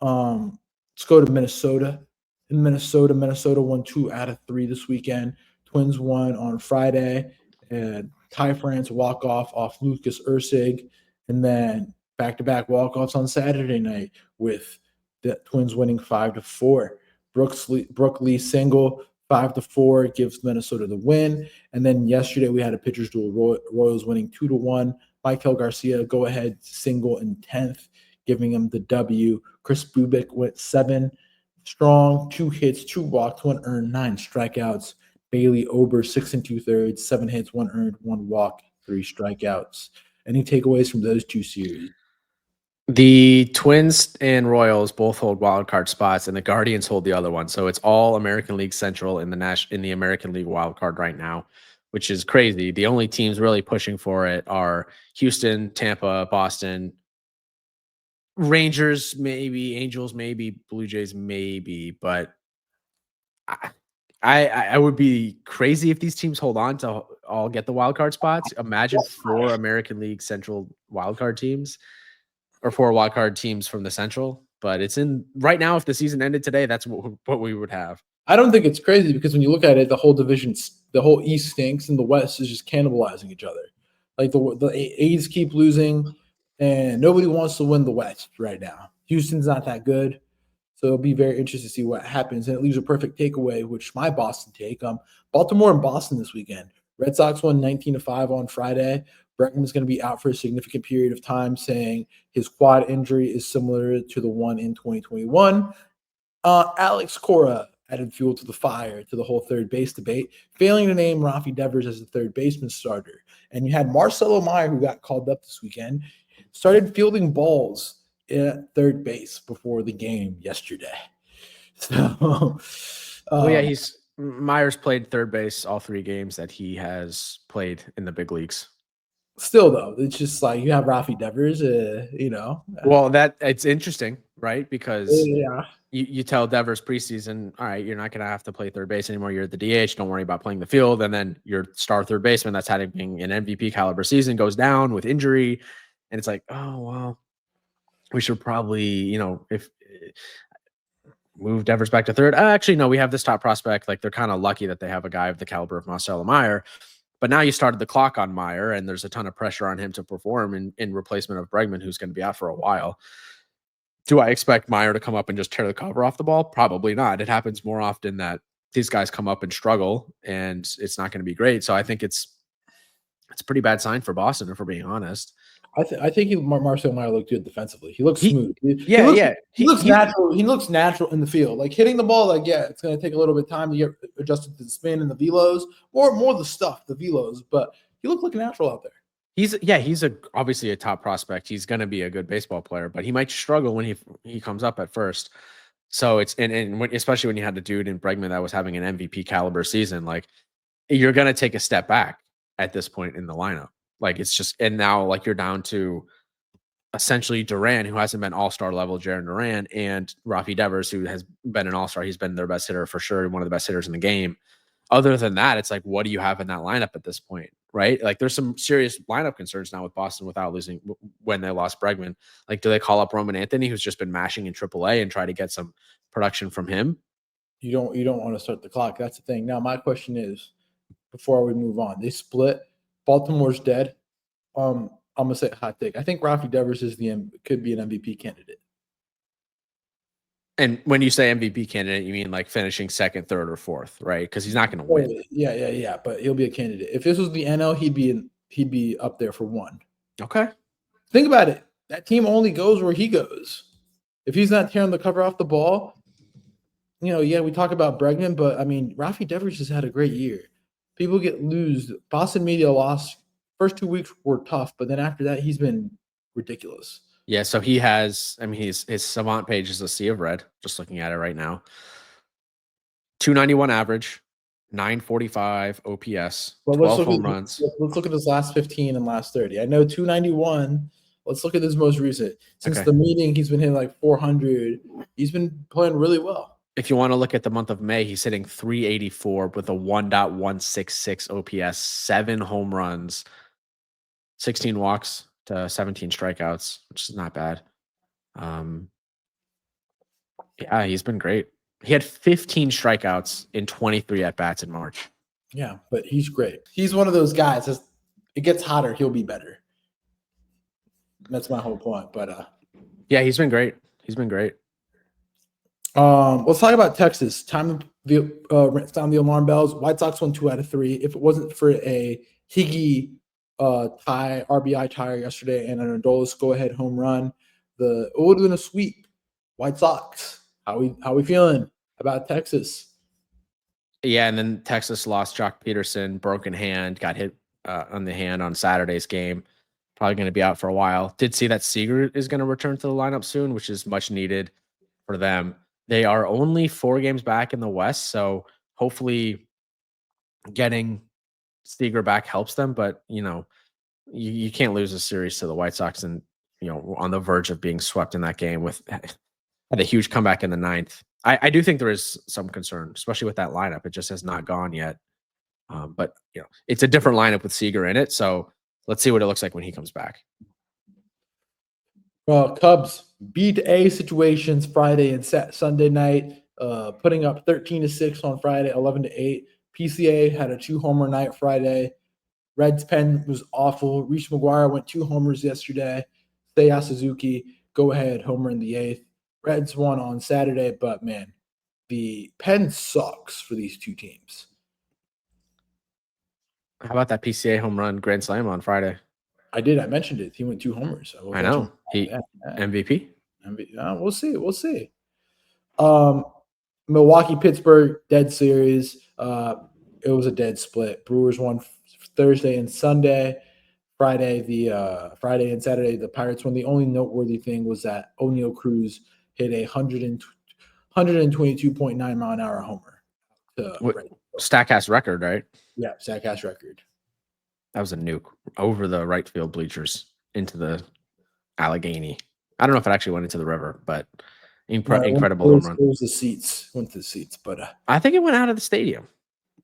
Let's go to Minnesota. In Minnesota won 2 out of 3 this weekend. Twins won on Friday, and Ty France walk-off off Lucas Ursig, and then back-to-back walk-offs on Saturday night with the Twins winning 5-4. Brooke Lee single, 5-4, gives Minnesota the win. And then yesterday we had a pitcher's duel, Royals winning 2-1. Michael Garcia go-ahead single in 10th, giving him the W. Chris Bubik went 7 strong, 2 hits, 2 walks, 1 earned, 9 strikeouts. Bailey Ober, 6 2/3, 7 hits, 1 earned, 1 walk, 3 strikeouts. Any takeaways from those 2 series? The Twins and Royals both hold wild card spots, and the Guardians hold the other one. So it's all American League Central in the American League wild card right now, which is crazy. The only teams really pushing for it are Houston, Tampa, Boston, Rangers, maybe. Angels, maybe. Blue Jays, maybe. But I would be crazy if these teams hold on to all get the wild card spots. Imagine 4 American League Central wild card teams or 4 wild card teams from the Central. But it's in right now. If the season ended today, that's what we would have. I don't think it's crazy because when you look at it, the whole division, the whole East stinks, and the West is just cannibalizing each other. Like the A's keep losing, and nobody wants to win the West right now. Houston's not that good, so it'll be very interesting to see what happens. And it leaves a perfect takeaway, which my Boston take. Baltimore and Boston this weekend. Red Sox won 19-5 on Friday. Bregman's going to be out for a significant period of time, saying his quad injury is similar to the one in 2021. Alex Cora added fuel to the fire to the whole third base debate, failing to name Rafi Devers as the third baseman starter. And you had Marcelo Meyer, who got called up this weekend, started fielding balls at third base before the game yesterday. So, well, Myers played third base all 3 games that he has played in the big leagues. Still, though, it's just like you have Rafi Devers, Well, it's interesting, right? Because yeah. you tell Devers preseason, all right, you're not going to have to play third base anymore. You're at the DH. Don't worry about playing the field. And then your star third baseman that's having an MVP caliber season goes down with injury. And it's like, oh, well, we should probably, if move Devers back to third. Actually, no, we have this top prospect. Like, they're kind of lucky that they have a guy of the caliber of Marcelo Meyer. But now you started the clock on Meyer, and there's a ton of pressure on him to perform in replacement of Bregman, who's going to be out for a while. Do I expect Meyer to come up and just tear the cover off the ball? Probably not. It happens more often that these guys come up and struggle, and it's not going to be great. So I think it's a pretty bad sign for Boston, if we're being honest. I think Marcelo Meyer looked good defensively. He looks smooth. He looks natural. He looks natural in the field. Like hitting the ball, like, yeah, it's going to take a little bit of time to get adjusted to the spin and the velos, more the stuff, the velos. But he looked like a natural out there. He's obviously a top prospect. He's going to be a good baseball player, but he might struggle when he comes up at first. So it's especially when you had the dude in Bregman that was having an MVP caliber season, like, you're going to take a step back at this point in the lineup. Like, it's just, and now, like, you're down to essentially Duran, who hasn't been all-star level, Jaron Duran, and Rafi Devers, who has been an all-star. He's been their best hitter for sure, one of the best hitters in the game. Other than that, it's like, what do you have in that lineup at this point, right? Like, there's some serious lineup concerns now with Boston without losing when they lost Bregman. Like, do they call up Roman Anthony, who's just been mashing in AAA, and try to get some production from him? You don't want to start the clock. That's the thing. Now, my question is, before we move on, they split. Baltimore's dead. I'm gonna say a hot take. I think Rafi Devers could be an MVP candidate. And when you say MVP candidate, you mean like finishing second, third, or fourth, right? Because he's not going to win. Yeah. But he'll be a candidate. If this was the NL, he'd be up there for 1. Okay. Think about it. That team only goes where he goes. If he's not tearing the cover off the ball, we talk about Bregman, but I mean, Rafi Devers has had a great year. People get loose. Boston media lost. First 2 weeks were tough, but then after that, he's been ridiculous. Yeah, so he has, his savant page is a sea of red, just looking at it right now. 291 average, 945 OPS, 12 home runs. Let's look at his last 15 and last 30. I know 291. Let's look at his most recent. Since the meeting, he's been hitting like 400. He's been playing really well. If you want to look at the month of May, he's hitting 384 with a 1.166 OPS, 7 home runs, 16 walks to 17 strikeouts, which is not bad. Yeah, he's been great. He had 15 strikeouts in 23 at-bats in March. Yeah, but he's great. He's one of those guys. As it gets hotter, he'll be better. That's my whole point. But yeah, he's been great. He's been great. Let's talk about Texas. Time to sound the alarm bells. White Sox won 2 out of 3. If it wasn't for a Higgy RBI tie yesterday and an Adolis go-ahead home run, it would have been a sweep. White Sox. How we feeling about Texas? Yeah, and then Texas lost Jock Peterson, broken hand, got hit on the hand on Saturday's game. Probably going to be out for a while. Did see that Seager is going to return to the lineup soon, which is much needed for them. They are only 4 games back in the West, so hopefully getting Seager back helps them. But, you can't lose a series to the White Sox, and on the verge of being swept in that game with had a huge comeback in the ninth. I do think there is some concern, especially with that lineup. It just has not gone yet. But it's a different lineup with Seager in it. So let's see what it looks like when he comes back. Cubs beat A situations Friday and Sunday night, putting up 13-6 on Friday, 11-8. PCA had a 2-homer night Friday. Reds pen was awful. Reese McGuire went 2 homers yesterday. Seiya Suzuki, go ahead, homer in the 8th. Reds won on Saturday, but man, the pen sucks for these two teams. How about that PCA home run grand slam on Friday? I did. I mentioned it. He went 2 homers. I know. MVP? We'll see. We'll see. Milwaukee, Pittsburgh, dead series. It was a dead split. Brewers won Thursday and Sunday. Friday and Saturday, the Pirates won. The only noteworthy thing was that O'Neal Cruz hit a 122.9 mile an hour homer. Statcast record, right? Yeah, Statcast record. That was a nuke over the right field bleachers into the Allegheny. I don't know if it actually went into the river, but incredible home run. It was the seats. Went to the seats, but I think it went out of the stadium.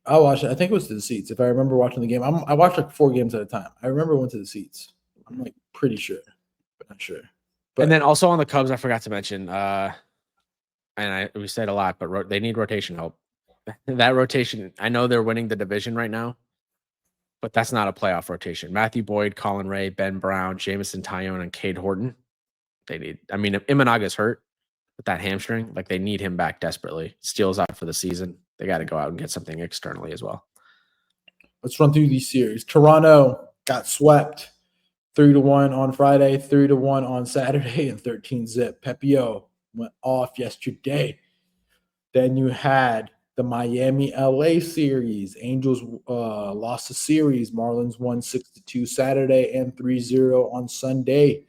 I watched it. I think it was to the seats. If I remember watching the game, I watched like 4 games at a time. I remember it went to the seats. I'm like pretty sure, but not sure. And then also on the Cubs, I forgot to mention, we said a lot, but they need rotation help. That rotation, I know they're winning the division right now, but that's not a playoff rotation. Matthew Boyd, Colin Ray, Ben Brown, Jamison Tyone, and Cade Horton. Imanaga's hurt with that hamstring. Like, they need him back desperately. Steele's out for the season. They got to go out and get something externally as well. Let's run through these series. Toronto got swept 3-1 on Friday, 3-1 on Saturday, and 13-zip. Pepio went off yesterday. Then you had the Miami-LA series. Angels lost the series. Marlins won 6-2 Saturday and 3-0 on Sunday.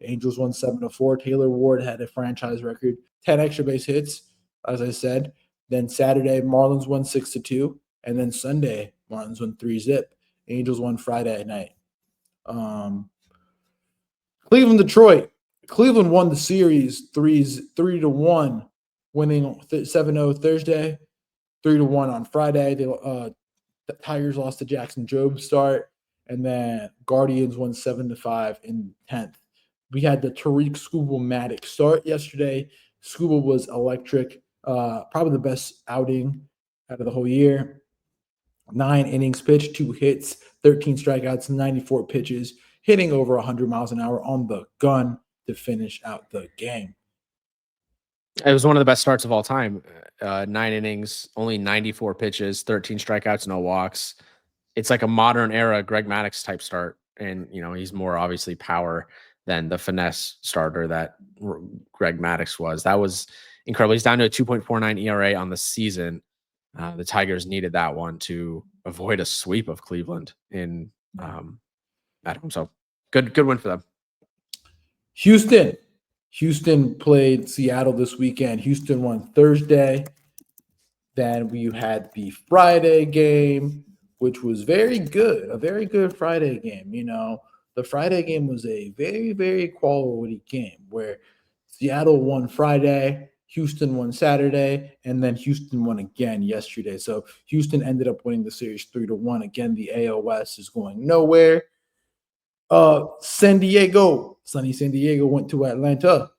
Angels won 7-4. Taylor Ward had a franchise record, 10 extra base hits, as I said. Then Saturday, Marlins won 6-2. And then Sunday, Marlins won 3-zip. Angels won Friday night. Cleveland, Detroit. Cleveland won the series 3-1, winning 7-0 Thursday, 3-1 on Friday. The Tigers lost to Jackson Jobe start, and then Guardians won 7-5 in 10th. We had the Tariq Skubal-Matic start yesterday. Skubal was electric, probably the best outing out of the whole year. 9 innings pitched, 2 hits, 13 strikeouts, 94 pitches, hitting over 100 miles an hour on the gun to finish out the game. It was one of the best starts of all time. 9 innings, only 94 pitches, 13 strikeouts, no walks. It's like a modern era Greg Maddux type start. And, he's more obviously power than the finesse starter that Greg Maddux was. That was incredible. He's down to a 2.49 ERA on the season. The Tigers needed that one to avoid a sweep of Cleveland at home. So good win for them. Houston played Seattle this weekend. Houston won Thursday. Then we had the Friday game, which was very good, a very good Friday game. The Friday game was a very, very quality game where Seattle won Friday, Houston won Saturday, and then Houston won again yesterday. So Houston ended up winning the series 3-1. Again, the AL West is going nowhere. San Diego went to Atlanta.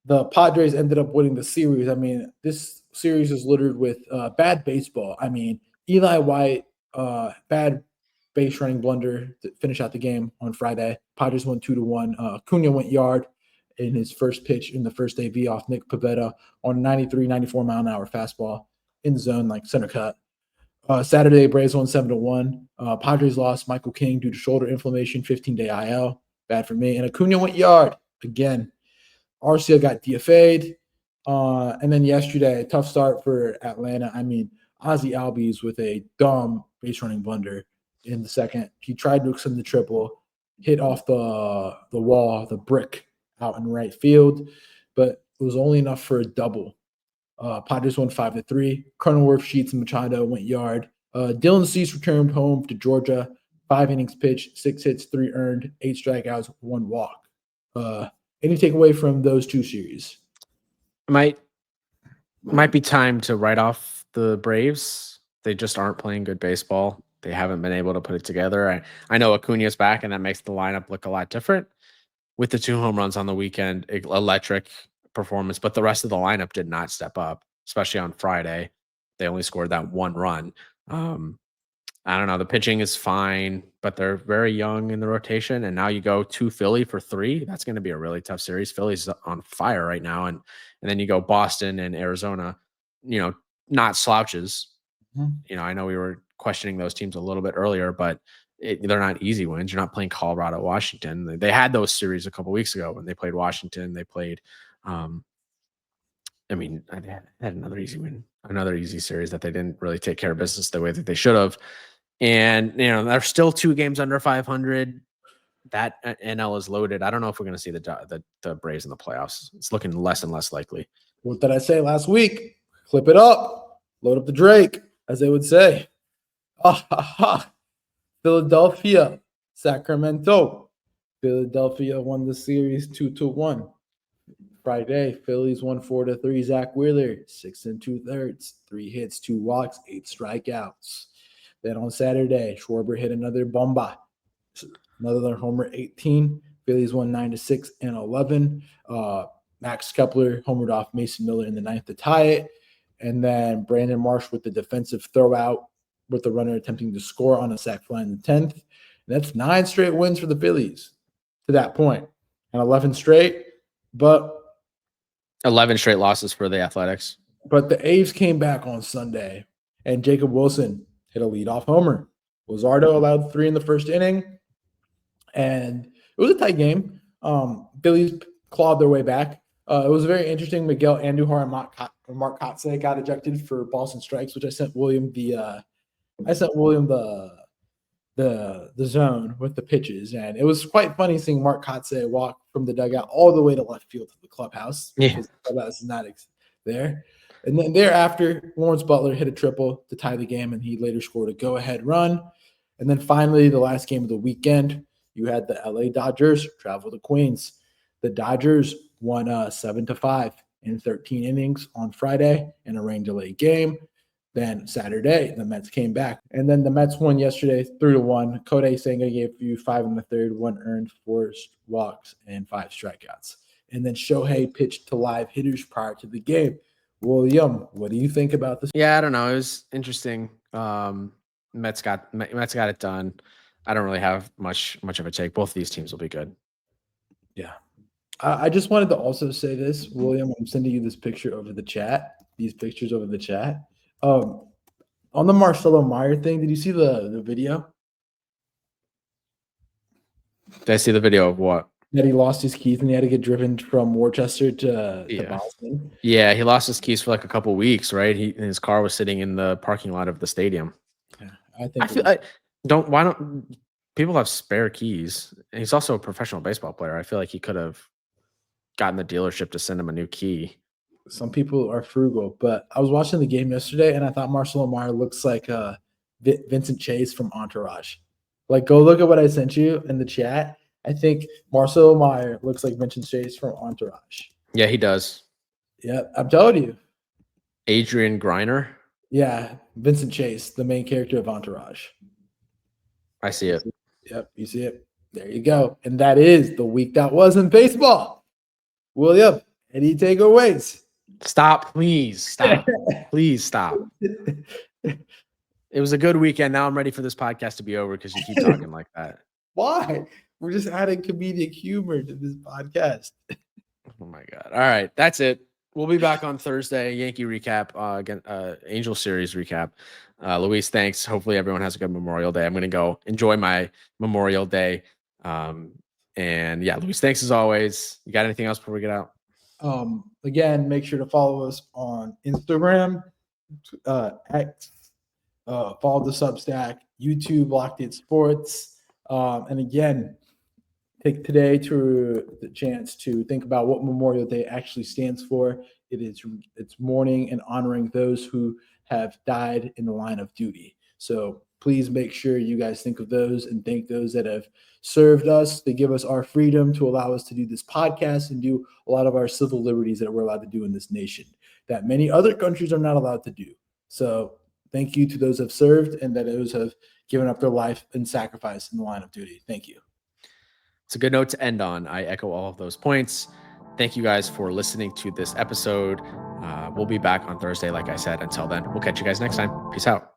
The Padres ended up winning the series. This series is littered with bad baseball. Eli White, bad base running blunder to finish out the game on Friday. Padres won 2-1. Acuna went yard in his first pitch in the first AV off Nick Pivetta on 93, 94 mile an hour fastball in the zone, like center cut. Saturday, Braves won 7-1. Padres lost Michael King due to shoulder inflammation, 15-day IL. Bad for me. And Acuna went yard again. Arcia got DFA'd. And then yesterday, a tough start for Atlanta. Ozzie Albies with a dumb base running blunder in the second. He tried to extend the triple, hit off the wall, the brick out in right field, but it was only enough for a double. Padres won 5-3. Cronenworth, Sheets, and Machado went yard. Dylan Cease returned home to Georgia. 5 innings pitched, 6 hits, 3 earned, 8 strikeouts, 1 walk. Any takeaway from those two series? Might be time to write off the Braves. They just aren't playing good baseball. They haven't been able to put it together. I know Acuna's back, and that makes the lineup look a lot different. With the 2 home runs on the weekend, electric performance, but the rest of the lineup did not step up, especially on Friday. They only scored that 1 run. I don't know. The pitching is fine, but they're very young in the rotation. And now you go to Philly for 3. That's going to be a really tough series. Philly's on fire right now. And then you go Boston and Arizona, not slouches. Mm-hmm. I know we were questioning those teams a little bit earlier, but they're not easy wins. You're not playing Colorado, Washington. They had those series a couple weeks ago when they played Washington. They played, I had another easy win, another easy series that they didn't really take care of business the way that they should have. And, they're still 2 games under 500. That NL is loaded. I don't know if we're going to see the Braves in the playoffs. It's looking less and less likely. What did I say last week? Clip it up. Load up the Drake, as they would say. Philadelphia, Sacramento. Philadelphia won the series 2-1. Friday, Phillies won 4-3. Zach Wheeler, 6 2/3, 3 hits, 2 walks, 8 strikeouts. Then on Saturday, Schwarber hit another bomba, another homer, 18. Phillies won 9-6 and 11. Max Kepler homered off Mason Miller in the 9th to tie it. And then Brandon Marsh with the defensive throwout with the runner attempting to score on a sac fly in the 10th. And that's 9 straight wins for the Phillies to that point, and 11 straight. But 11 straight losses for the Athletics. But the A's came back on Sunday, and Jacob Wilson hit a leadoff homer. Luzardo allowed 3 in the first inning, and it was a tight game. Phillies clawed their way back. It was very interesting. Miguel Andujar and Mark Kotze got ejected for balls and strikes, which I sent William the zone with the pitches, and it was quite funny seeing Mark Kotze walk from the dugout all the way to left field to the clubhouse. Yeah. Because the clubhouse is not there. And then thereafter, Lawrence Butler hit a triple to tie the game, and he later scored a go-ahead run. And then finally, the last game of the weekend, you had the LA Dodgers travel to Queens. The Dodgers won 7-5 in 13 innings on Friday in a rain-delayed game. Then Saturday, the Mets came back. And then the Mets won yesterday 3-1. Kodai Senga gave you 5 in the third, 1 earned, 4 walks, and 5 strikeouts. And then Shohei pitched to live hitters prior to the game. William, what do you think about this? Yeah, I don't know. It was interesting. Mets got it done. I don't really have much of a take. Both of these teams will be good. Yeah. I just wanted to also say this, William. I'm sending you this picture over the chat. These pictures over the chat. On the Marcelo Meyer thing, did you see the video? Did I see the video of what? That he lost his keys and he had to get driven from Worcester to Boston. Yeah, he lost his keys for like a couple of weeks, right? His car was sitting in the parking lot of the stadium. Yeah, why don't people have spare keys? And he's also a professional baseball player. I feel like he could have gotten the dealership to send him a new key. Some people are frugal, but I was watching the game yesterday and I thought Marcelo Meyer looks like Vincent Chase from Entourage. Like, go look at what I sent you in the chat. I think Marcelo Meyer looks like Vincent Chase from Entourage. Yeah, he does. Yeah, I'm telling you. Adrian Griner? Yeah, Vincent Chase, the main character of Entourage. I see it. Yep, you see it. There you go. And that is the week that was in baseball. William, any takeaways? Stop, please. Stop. Please stop. It was a good weekend. Now I'm ready for this podcast to be over because you keep talking like that. Why? We're just adding comedic humor to this podcast. Oh my God. All right. That's it. We'll be back on Thursday. Yankee recap, again, Angel series recap. Luis, thanks. Hopefully everyone has a good Memorial Day. I'm going to go enjoy my Memorial Day. And yeah, Luis, thanks as always. You got anything else before we get out? Again, make sure to follow us on Instagram, X, follow the Substack, YouTube, Locke'd In Sports. And again, take today to the chance to think about what Memorial Day actually stands for. It's mourning and honoring those who have died in the line of duty. So please make sure you guys think of those and thank those that have served us. They give us our freedom to allow us to do this podcast and do a lot of our civil liberties that we're allowed to do in this nation that many other countries are not allowed to do. So thank you to those who have served and that those have given up their life and sacrifice in the line of duty. Thank you. It's a good note to end on. I echo all of those points. Thank you guys for listening to this episode. We'll be back on Thursday, like I said. Until then, we'll catch you guys next time. Peace out.